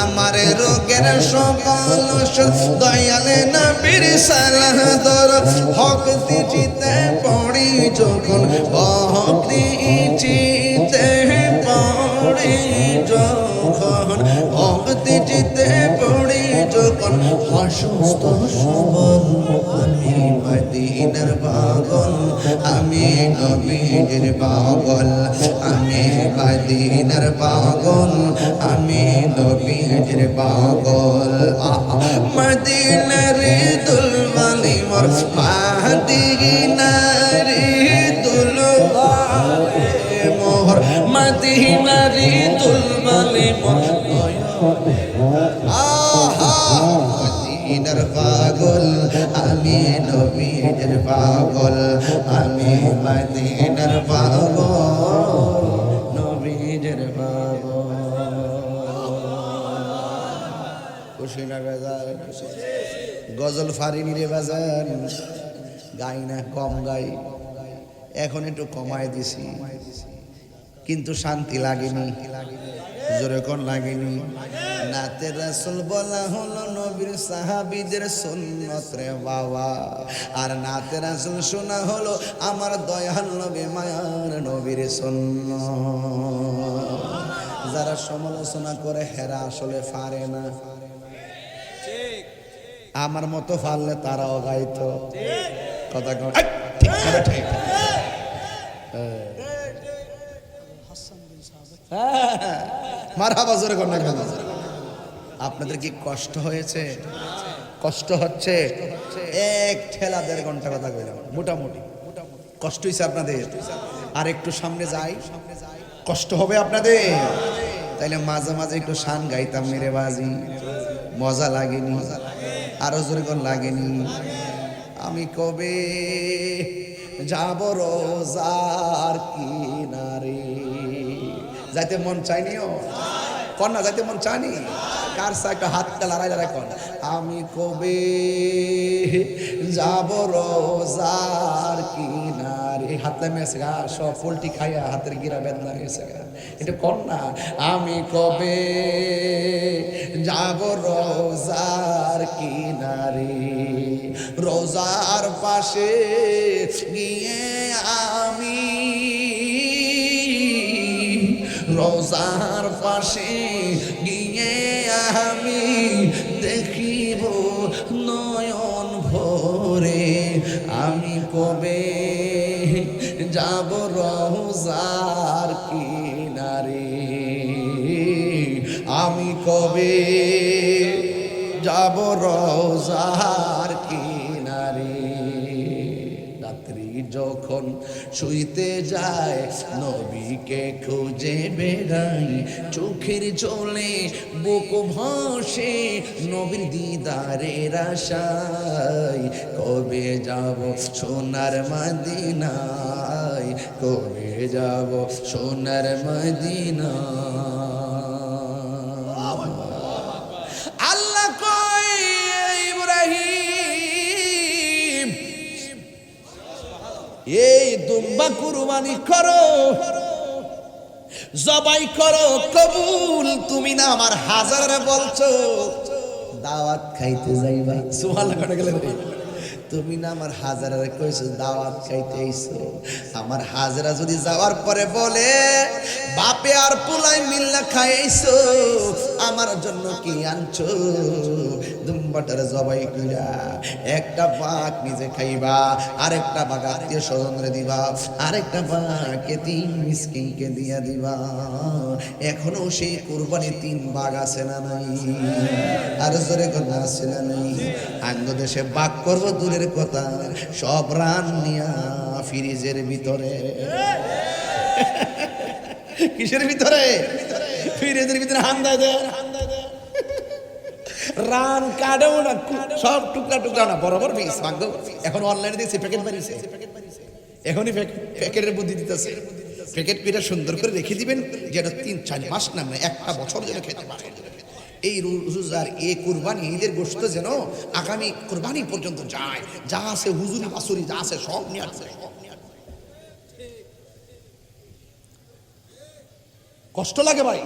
আমার রোগের সকল ওষুধ, দয়ালে নবীর সালাম দরুদ। ভক্তি চিতে পড়ি যখন, ভক্তি চিতে পড়ি যখন, ভক্তি চিতে পড়ি যখন, অসুস্থ সবল আমি, মদিনার পাগল আমি, নবীজির পাগল আমি, মদিনার পাগল আমি, নবীজির পাগল। মদিনার দুলবালি মোর, মদিনার দুলবালি মোর, মদিনার দুলবালি মোর। মদিনার পাগল আমি, নবীজির পাগল আমি, মদিনার পাগল নবীজির পাগল। খুশি না বেজার? গজল ফারিনি রে বাজান, গাই না, কম গাই। এখন একটু কমায় দিছি, কিন্তু শান্তি লাগেনি। জোরে কোন লাগেনি? নাতে রাসূল বলা হলো নবীর সাহাবীদের সুন্নত রে বাবা, আর নাতে রাসূল শোনা হলো আমার দয়াল নবী মায়ার নবীর সুন্নত। যারা সমালোচনা করে হেরা আসলে পারে না, আমার মতো পারলে তারাও গাইতো। কথা কয় ঠিক। মারহাবা, জোরে কর না কেন? আপনাদের কি কষ্ট হয়েছে? কষ্ট হচ্ছে? এক ঠেলা 1.5 ঘন্টা কথা কইলাম, মোটামুটি কষ্ট হয়েছে আপনাদের। আর একটু সামনে যাই, কষ্ট হবে আপনাদের। তাইলে মাঝে মাঝে একটু শান গাইতাম মেরে বাজি, মজা লাগেনি? আরো জোরে কোন লাগেনি? আমি কবে যাব রোজার কিনারে, যাইতে মন চাইনিও? কন্যা যাইতে মন চানি কার সা একটা হাতটা লড়াই লড়াই কর আমি কবে যাব রোজার কিনারে হাতটা মেসে গা সব পোলট্রি খাইয়া হাতের গিরা বেদনা গেছে গা এটা কন্যা আমি কবে যাব রোজার কিনারে রোজার পাশে গিয়ে আমি রোজার পাশে গিয়ে আমি দেখিব নয়ন ভরে আমি কবে যাব রোজার কিনারে আমি কবে যাব রোজার কিনারে রাত্রি যখন শুইতে যায় নবীকে খুঁজে বেড়াই চোখের জলে বুক ভাসে নবীর দিদারের আশায় কবে যাব সোনার মদিনায় কবে যাব সোনার মদিনায় আল্লাহ কয় ইব্রাহিম এই দুম্বা কুরবানি করো জবাই করো কবুল তুমি না আমার হাজারে বলছো দাওয়াত খাইতে যাইবা সুবহানাল্লাহ করে গেলেন তুমি না আমার হাজারে কইছো দাওয়াত খাইতে আইছো আমার হাজারা যদি যাওয়ার পরে বলে বাপে আর পোলাই মিল্লা খাইছো আমার জন্য কি আনছো দুম্বাটার জবাই কইরা একটা ভাগ নিজে খাইবা আরেকটা ভাগ আত্মীয় স্বজনরে দিবা আরেকটা ভাগ এতিম মিসকিনকে দিয়া দিবা এখনো সেই কুরবানি 3 ভাগ আছে না নাই আর জোরে কথা আছে না নাই আঙ্গ দেশে ভাগ করব দূরের কথা সব রান নিয়া ফ্রিজের ভিতরে কিসের ভিতরে ফ্রিজের ভিতরে হান্দায় দেয় রান কাটেও না সব টুকরা টুকরা না বরাবর পিস ভাগ এখন অনলাইনে দেখছি প্যাকেট বানিয়েছে এখনই প্যাকেটের বুদ্ধি দিতেছে প্যাকেট পিটা সুন্দর করে রেখে দিবেন যেটা 3-4 মাস না একটা বছর যেন খেতে পারে এই রোজার এই কুরবানি ঈদের গোশত যেন আগামী কুরবানি পর্যন্ত যায় যা আছে হুজুরি বাসুরি যা আছে সব নিয়ে আসে কষ্ট লাগে ভাই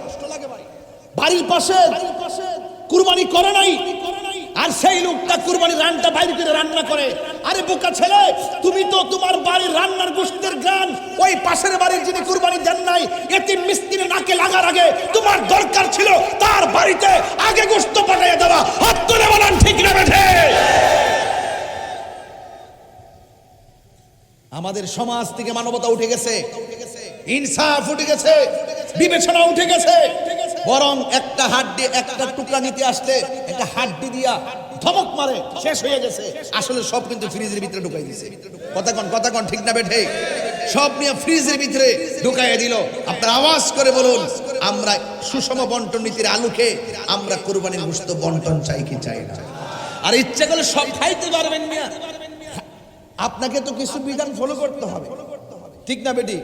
বাড়ির পাশে কুরবানি করে নাই আর সেই লোকটা কুরবানি রান্নাটা বাইরে করে রান্না করে আরে বোকা ছেলে তুমি তো তোমার বাড়ির রান্নার গোশতের গান ওই পাশের বাড়ির যিনি কুরবানি দেন নাই এতিম মিসকিনের নাকে লাগার আগে তোমার দরকার ছিল তার বাড়িতে আগে গোশত পাঠিয়ে দেওয়া হাত তুলে বলেন ঠিক না বেঠে আমাদের সমাজ থেকে মানবতা উঠে গেছে ইনসাফ উঠে গেছে বিবেচনা উঠে গেছে বরং একটা হাড্ডি একটা টুকরা নিতে আসলে একটা হাড্ডি দিয়া ধমক মারে শেষ হয়ে গেছে আসলে সব কিন্তু ফ্রিজের ভিতরে ঢুকাই দিয়েছে কথা কোন ঠিক না বেঠে সব নিয়ে ফ্রিজের ভিতরে ঢুকাইয়া দিল আপনারা আওয়াজ করে বলুন আমরা সুষম বন্টন নীতির আলোকে আমরা কুরবানির গোশত বন্টন চাই কি চাই না আর ইচ্ছা করলে সব খাইতে পারবেন না আপনাকে তো কিছু বিধান ফলো করতে হবে ঠিক না বেটি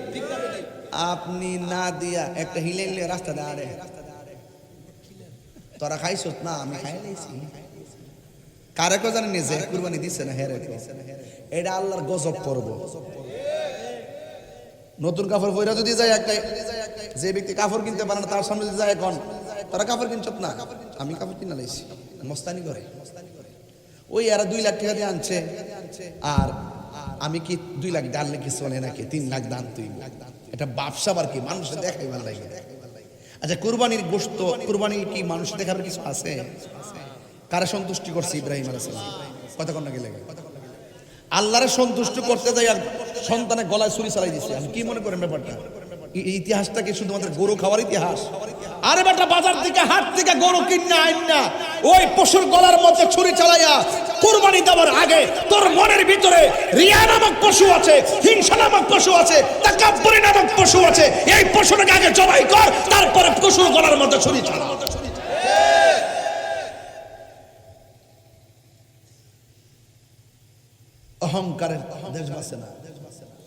আপনি না দিয়া একটা হিলে হিলে রাস্তা দাঁড়ে তোরা খাইছ না আমি খাই লাইছি কারে কো জানেন যে কুরবানি দিছে না হেরে এটা আল্লাহর গজব পড়ব নতুন কাপড় পয়রা যদি যায় একটা যে ব্যক্তি কাপড় কিনতে পারে না তার সামনে যদি যায় এখন তোরা কাপড় কিনছ না আমি কাপড় কিনা লাইছি মস্তানি করে ওই এরা 2 লাখ টাকা দিয়ে আনছে আর আমি কি 2 লাখ ডাললে কি চলে নাকি 3 লাখ দান তুই এটা ব্যবসা আর কি মানুষ দেখাই ভালো লাগে আচ্ছা কুরবানির গোশত কুরবানি কি মানুষ দেখার কিছু আছে কারে সন্তুষ্টি করছে ইব্রাহিম আলাইহিস সালাম কথা কোন লাগে আল্লাহরে সন্তুষ্ট করতে যাই আর সন্তানের গলায় ছুরি চালাই দিছে আমি কি মনে করেন ব্যাপারটা ইতিহাসটা কি শুধুমাত্র গরু খাওয়ার ইতিহাস আরে বেটা বাজার থেকে হাট থেকে গরু কিনা আইন না ওই পশুর গলার মধ্যে ছুরি চালাইয়া কুরবানি দেওয়ার আগে তোর মনের ভিতরে রিয়া নামক পশু আছে হিংসা নামক পশু আছে তাকাব্বুরি নামক পশু আছে এই পশুটাকে আগে জবাই কর তারপরে পশুর গলার মধ্যে ছুরি চালা অহংকারের দেশ বাসে না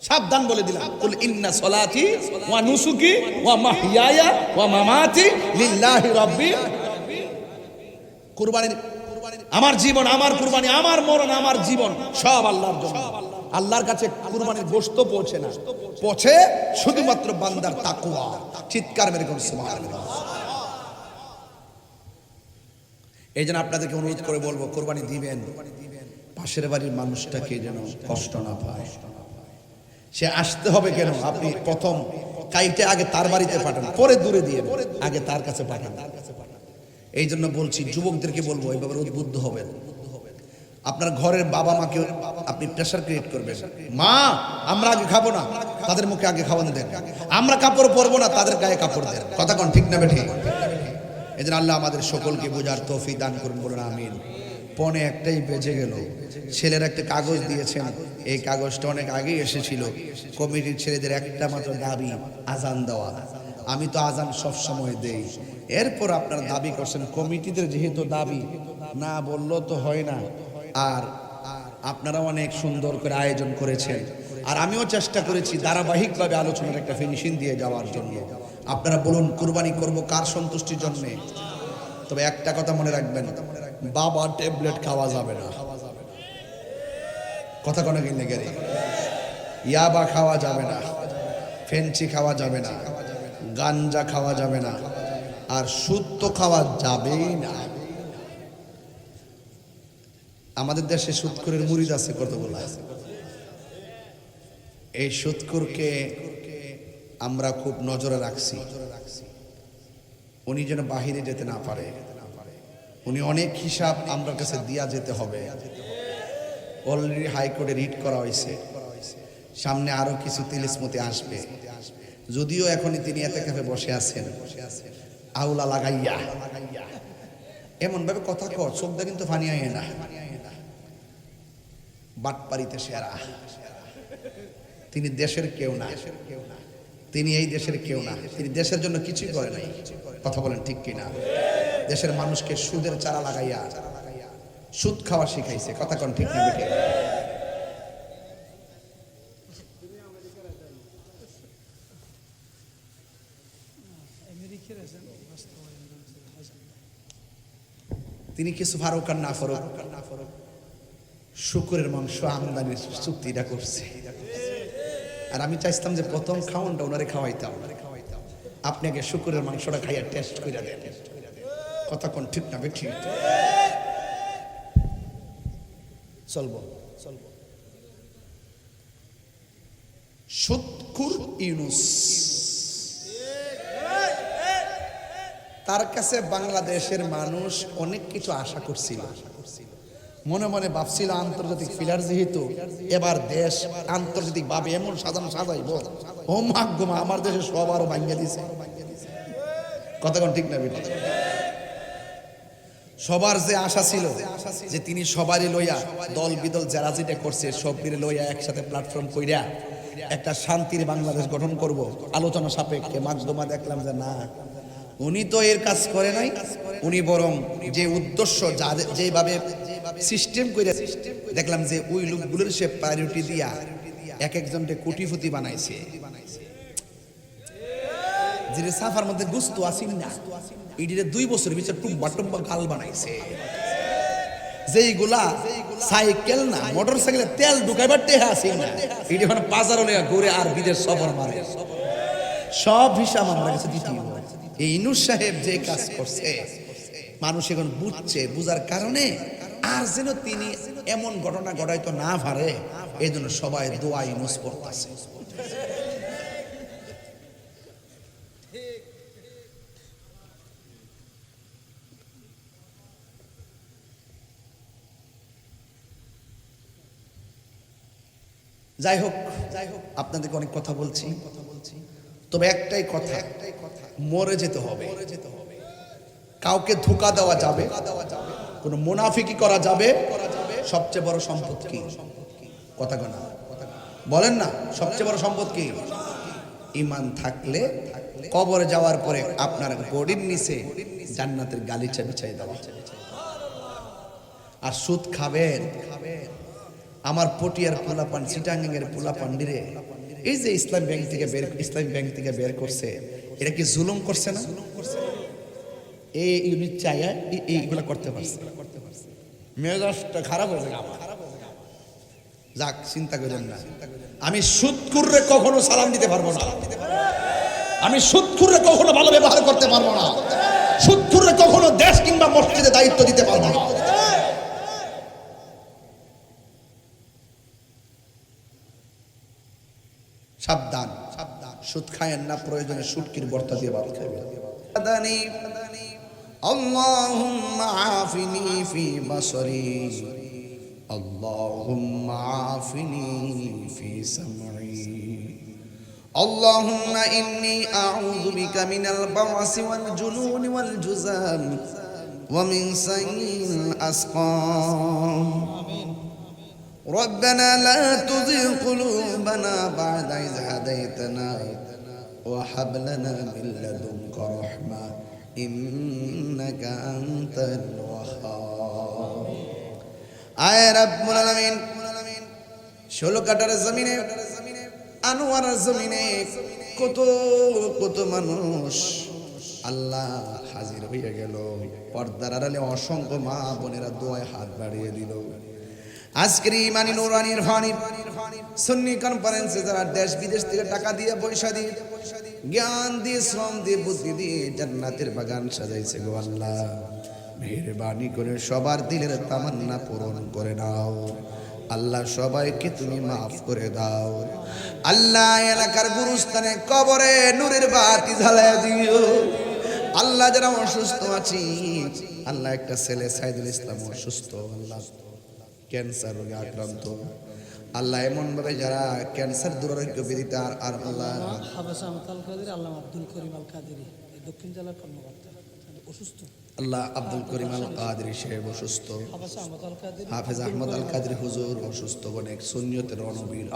সাবধান বলে দিলাম, কুল ইন্না সলাতি ওয়া নুসুকি ওয়া মাহইয়ায়া ওয়া মামাতি লিল্লাহি রাব্বিল। কুরবানি, আমার জীবন, আমার কুরবানি, আমার মরণ, আমার জীবন সব আল্লাহর জন্য। আল্লাহর কাছে কুরবানির গোশত পৌঁছে না, পৌঁছে শুধুমাত্র বান্দার তাকওয়া। চিৎকার মেরে কোন সুবহানাল্লাহ। এই জন্য আপনাদেরকে অনুরোধ করে বলবো, কুরবানি দিবেন, পাশের বাড়ির মানুষটাকে যেন কষ্ট না পায়। সে আসতে হবে কেন? আপনি প্রথম কাইটে আগে তার বাড়িতে পাঠান, পরে দূরে দিয়ে আগে তার কাছে পাঠান। এই জন্য বলছি, যুবকদেরকে বলবো এইভাবে উদ্বুদ্ধ হবেন। আপনার ঘরের বাবা মাকে আপনি প্রেশার ক্রিয়েট করবেন, মা আমরা আগে খাবো না, তাদের মুখে আগে খাওয়ানো দেন। আমরা কাপড় পরবো না, তাদের গায়ে কাপড় দেন। কথা কোন ঠিক না বেঠিক? এই জন্য আল্লাহ আমাদের সকলকে বোঝার তৌফিক দান করুন, বলুন আমিন। পনে একটাই বেজে গেল। ছেলের একটা কাগজ দিয়েছেন, এই কাগজটা অনেক আগেই এসেছিল। কমিটির ছেলেদের একটা মাত্র দাবি, আজান দেওয়া। আমি তো আজান সব সময় দেই, এরপর আপনারা দাবি করছেন। কমিটিদের যেহেতু দাবি, না বললেও তো হয় না। আর আপনারা অনেক সুন্দর করে আয়োজন করেছেন, আর আমিও চেষ্টা করেছি ধারাবাহিকভাবে আলোচনার একটা ফিনিশিং দিয়ে যাওয়ার জন্য। আপনারা বলুন, কুরবানি করব কার সন্তুষ্টির জন্য? তবে একটা কথা মনে রাখবেন, বাবা ট্যাবলেট খাওয়া যাবে না। কথা কোনো কিনে গেলে ইয়াবা খাওয়া যাবে না, ফেন্সি খাওয়া যাবে না, গাঞ্জা খাওয়া যাবে না, আর সুদ তো খাওয়া যাবেই না। আমাদের দেশে সুদখোরের মুরিদ আছে কতগুলো। এই সুদখোরকে আমরা খুব নজরে রাখছি, উনি যেন বাহিরে যেতে না পারে। উনি অনেক হিসাব আমার কাছে দিয়া যেতে হবে। অলরেডি হাইকোর্টে রিট করা হয়েছে, সামনে আরো কিছু তিলিসমতি আসবে। যদিও এখনই তিনি এতেকাফে বসে আছেন, আউলা লাগাইয়া এমন ভাবে কথা কর, চোখটা কিন্তু ফানি আয় না। বাটপারিতে সেরা। তিনি দেশের কেউ না, তিনি এই দেশের কেউ না, তিনি দেশের জন্য কিছুই করে নাই। কথা বলেন ঠিক কিনা? দেশের মানুষকে সুদের চারা লাগাইয়া সুদ খাওয়া শিখাইছে। কথা কোন ঠিক না বেঠিক? তিনি কিছু ফারুক আর না ফারুক শুকুরের মাংস আমদানির চুক্তিটা করছে। আর আমি চাইতাম যে প্রথম খাওয়ানটা ওনারে খাওয়াইতাম, আপনি আগে শুকুরের মাংসটা খাইয়া টেস্ট করে দেন। কথা কোন ঠিক না বেঠিক? চলবো চলবো। সুদখোর ইউনুস, তার কাছে বাংলাদেশের মানুষ অনেক কিছু আশা করছিল। মনে মনে ভাবছিল আন্তর্জাতিক ফিলার যেহেতু এবার দেশ আন্তর্জাতিক ভাবে এমন সাজানো সাজাইব, ও মাগমা আমার দেশে সব আরো ভাঙ্গা দিছে। কথা কোন ঠিক না বেঠিক? সবার যে আশা ছিল যে তিনি সবারই লইয়া দল বিদল যারা যেটা করছে সবটির লইয়া একসাথে প্ল্যাটফর্ম কইরা একটা শান্তির বাংলাদেশ গঠন করব, আলোচনা সাপেক্ষে মাগদমা দেখলাম যে না, উনি তো এর কাজ করে নাই। উনি বরং যে উদ্দেশ্য যেভাবে সিস্টেম করে দেখলাম যে ওই লোকগুলোর সে প্রায়োরিটি দিয়া এক একজনকে কোটিপতি বানাইছে। যে সাফার মধ্যে গুস্ত আসিন না, এটিরে 2 বছর ভিতরে টুম্বা টুম্বা গাল বানাইছে। যেইগুলা সাইকেল না মোটর সাইকেলে তেল ঢুকাইবার টেহা আসিন না, এটি এখন বাজারে লইয়া ঘুরে আর বিদেশ সফর মারে। সব হিসাব আমরা কাছে দিতে হবে। এই ইনুস সাহেব যে কাজ করছে মানুষ এখন বুঝছে, বুঝার কারণে আর যেন তিনি এমন ঘটনা ঘটাইতো না পারে, এই জন্য সবাই দোয়া ইনুস পড়তেছে। যাই হোক আপনাদেরকে অনেক কথা বলছি, তবে একটাই কথা, মরে যেতে হবে। কাউকে ধোঁকা দেওয়া যাবে, কোনো মুনাফিকি করা যাবে। সবচেয়ে বড় সম্পদ কি? কথা গোনা বলেন না, সবচেয়ে বড় সম্পদ কি? ঈমান থাকলে কবরে যাওয়ার পরে আপনার বডির নিচে জান্নাতের গালিচা বিছাই দেওয়া। আর সুদ খাবেন, আমার পটিয়ার পোলাপান, চিটাঙ্গের পোলাপান রে এই যে ইসলাম ব্যাংক থেকে বের করছে, এটা কি জুলুম করছে না? এই ইউনিট চাইয়া এইগুলো করতে পারছে। মেজাজটা খারাপ হয়ে যায় আমার। যাক, চিন্তা করেন না, আমি সুদখুররে কখনো সালাম দিতে পারবো না, আমি সুদখুররে কখনো ভালো ব্যবহার করতে পারবো না, সুদখুররে কখনো দেশ কিংবা মসজিদে দায়িত্ব দিতে পারবো না। সাবধান, সাবধান, সুদ খায়েন না, প্রয়োজনে সুটকির বর্তা দিয়ে ভাত খাবেন। আল্লাহুম্মা আফিনি ফি বাসরি, আল্লাহুম্মা আফিনি ফি সামঈ, আল্লাহুম্মা ইন্নী আউযু বিকা মিনাল বাওয়াসি ওয়াল জুনুনি ওয়াল জুযাম ওয়া মিন সাইয়িল আসকাম। ربنا لا تزغ قلوبنا بعد إذ هديتنا وهب لنا من لدنك رحمة إنك أنت الوهاب। আয় রব্বুল আলামিন, 16 কাটার জমিনে, আনোয়ারের জমিনে কত কত মানুষ আল্লাহ হাজির হয়ে গেল। পর্দার আড়ালে অসংখ্য মা বোনেরা দোয়ায় হাত বাড়িয়ে দিল। আজকের ইমানি নুরানির ফানি সুন্নি কনফারেন্সে যারা দেশ বিদেশ থেকে টাকা দিয়ে, পয়সা দিয়ে, জ্ঞান দিয়ে, শ্রম দিয়ে, বুদ্ধি দিয়ে জান্নাতের বাগান সাজাইছে গো আল্লাহ, মেহেরবানি করে সবার দিলের তামান্না পূরণ করে নাও আল্লাহ। সবাইকে তুমি মাফ করে দাও আল্লাহ। এলাকার গুরুস্থানে কবরে নূরের বাতি জ্বালায় দিও আল্লাহ। যারা অসুস্থ আছি আল্লাহ, একটা ছেলে সাইদুল ইসলাম অসুস্থ আল্লাহ, ক্যান্সার রোগে আক্রান্ত আল্লাহ, এমন ভাবে যারা ক্যান্সার দুরারোগ্য বিদিত আর আল্লাহ হাফেজ আহমদ আল কাদেরী, আল্লাহ আব্দুল করিম আল কাদেরী দক্ষিণ জেলার কর্মকর্তা অসুস্থ, আল্লাহ আব্দুল করিম আল কাদেরী সাহেব অসুস্থ, হাফেজ আহমদ আল কাদেরী হুজুর অসুস্থ, অনেক সুন্নিয়তের রণবীর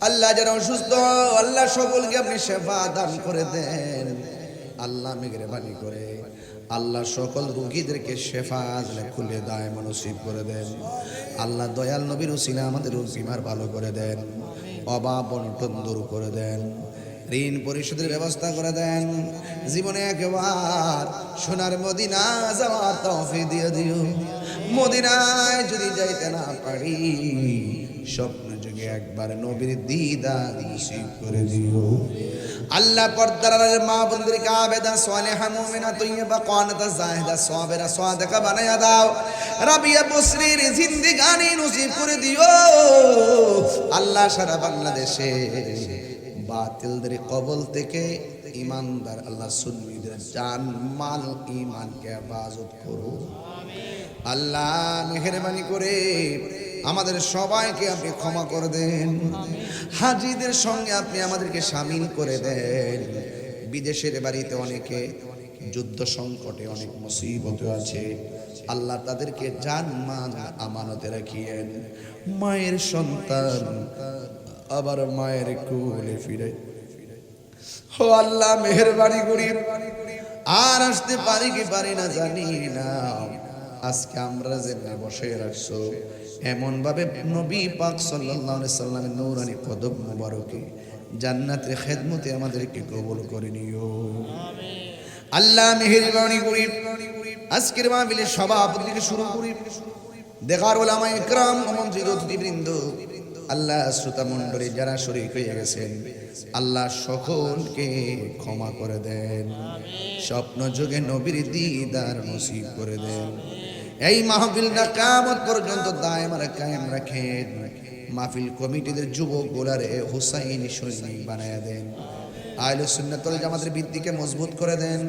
আল্লাহ যারা অসুস্থ আল্লাহ সকলকে আপনি সেবা দান করে দেন আল্লাহ, মেহেরবানি করে আল্লাহ সকল রোগীদেরকে শেফা খুলে দায় নসিব করে দেন আল্লাহ। দয়াল নবীর উসিলা আমাদের রোগ বিমার ভালো করে দেন, অভাব অনটন দূর করে দেন, ঋণ পরিশোধের ব্যবস্থা করে দেন। জীবনে একবার সোনার মদিনা যাওয়ার তৌফিক দিয়ে দিও। মদিনায় যদি যাইতে না পারি, স্বপ্ন যুগে একবার নবীর দিদার নসিব করে দিও আল্লাহ। পর্দার মা বোনদেরকে আবেদা সালেহা মুমিনা তয়্যিবা কানিতা জাহিদা সাবিরা সাদিকা বানায়া দাও। রাবিয়া বসরির জিন্দেগানি নসিব করে দিও আল্লাহ। সারা বাংলাদেশে বাতিলদের কবল থেকে ইমানদার আল্লাহ সুন্নিদের জান মাল ঈমানকে হেফাজত করো আল্লাহ। মেহেরবানি করে আমাদের সবাইকে আপনি ক্ষমা করে দেন, হাজীদের সঙ্গে আপনি আমাদেরকে শামিল করে দেন। বিদেশের বাড়িতে অনেকে যুদ্ধ সংকটে, অনেক মুসিবতে আছে আল্লাহ, তাদেরকে জান মাল আমানতে রাখিয়েন। মায়ের সন্তান আবার মায়ের কোলে ফিরে ও আল্লাহ মেহেরবানি করি। আর আসতে পারি কি পারি না জানি না, আজকে আমরা যেমন বসে রাখছো এমন ভাবে নবী পাক সাল্লাল্লাহু আলাইহি সাল্লামের নূরানি কদম মুবারকে জান্নাতের খেদমতে আমাদেরকে কবুল করে নিও আল্লাহ। মেহেরবানি করি আজকের মাহফিলের সভাপতি থেকে শুরু করি দেখার ওলামা ইকরাম, আমন্ত্রিত অতিথিবৃন্দ আল্লাহ, শ্রোতা মণ্ডলী যারা শরীক হয়ে গেছেন আল্লাহ সকলকে ক্ষমা করে দেন, স্বপ্ন যুগে নবীর দিদার নসিব করে দেন। এই মাহফিলটা কিয়ামত পর্যন্ত দায়েম আর কায়েম রাখেন। মাহফিল কমিটিদের যুবক গোলারে হুসাইনি সৈনিক বানায়া দেন। আহলে সুন্নাত ওয়াল জামাতের ভিত্তিকে মজবুত করে দেন।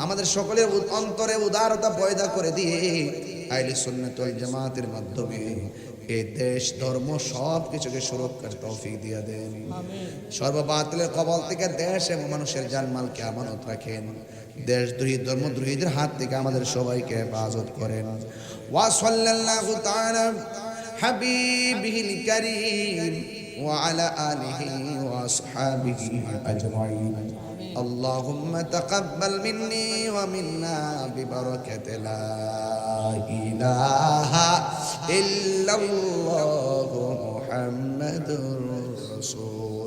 আমাদের সকলের অন্তরে উদারতা পয়দা করে দিয়ে আহলে সুন্নাত ওয়াল জামাতের মাধ্যমে এই দেশ ধর্ম সব কিছুকে সুরক্ষার তৌফিক দিয়ে দেন। সর্ববাতিলের কবল থেকে দেশ এবং মানুষের জানমালকে আমানত রাখেন। দেশদ্রোহী ধর্মদ্রোহীদের হাত থেকে আমাদের সবাইকে হেফাজত করেন। ওয়া সাল্লাল্লাহু তাআলা হাবিবিহিল কারীম ওয়া আলা আলিহি ওয়া আসহাবিহি আজমাইন। আল্লাহুম্মা তাকাব্বাল মিন্নি ওয়া মিন্না বিবারাকাতি লা ইলাহা ইল্লাল্লাহু মুহাম্মাদুর রসুল।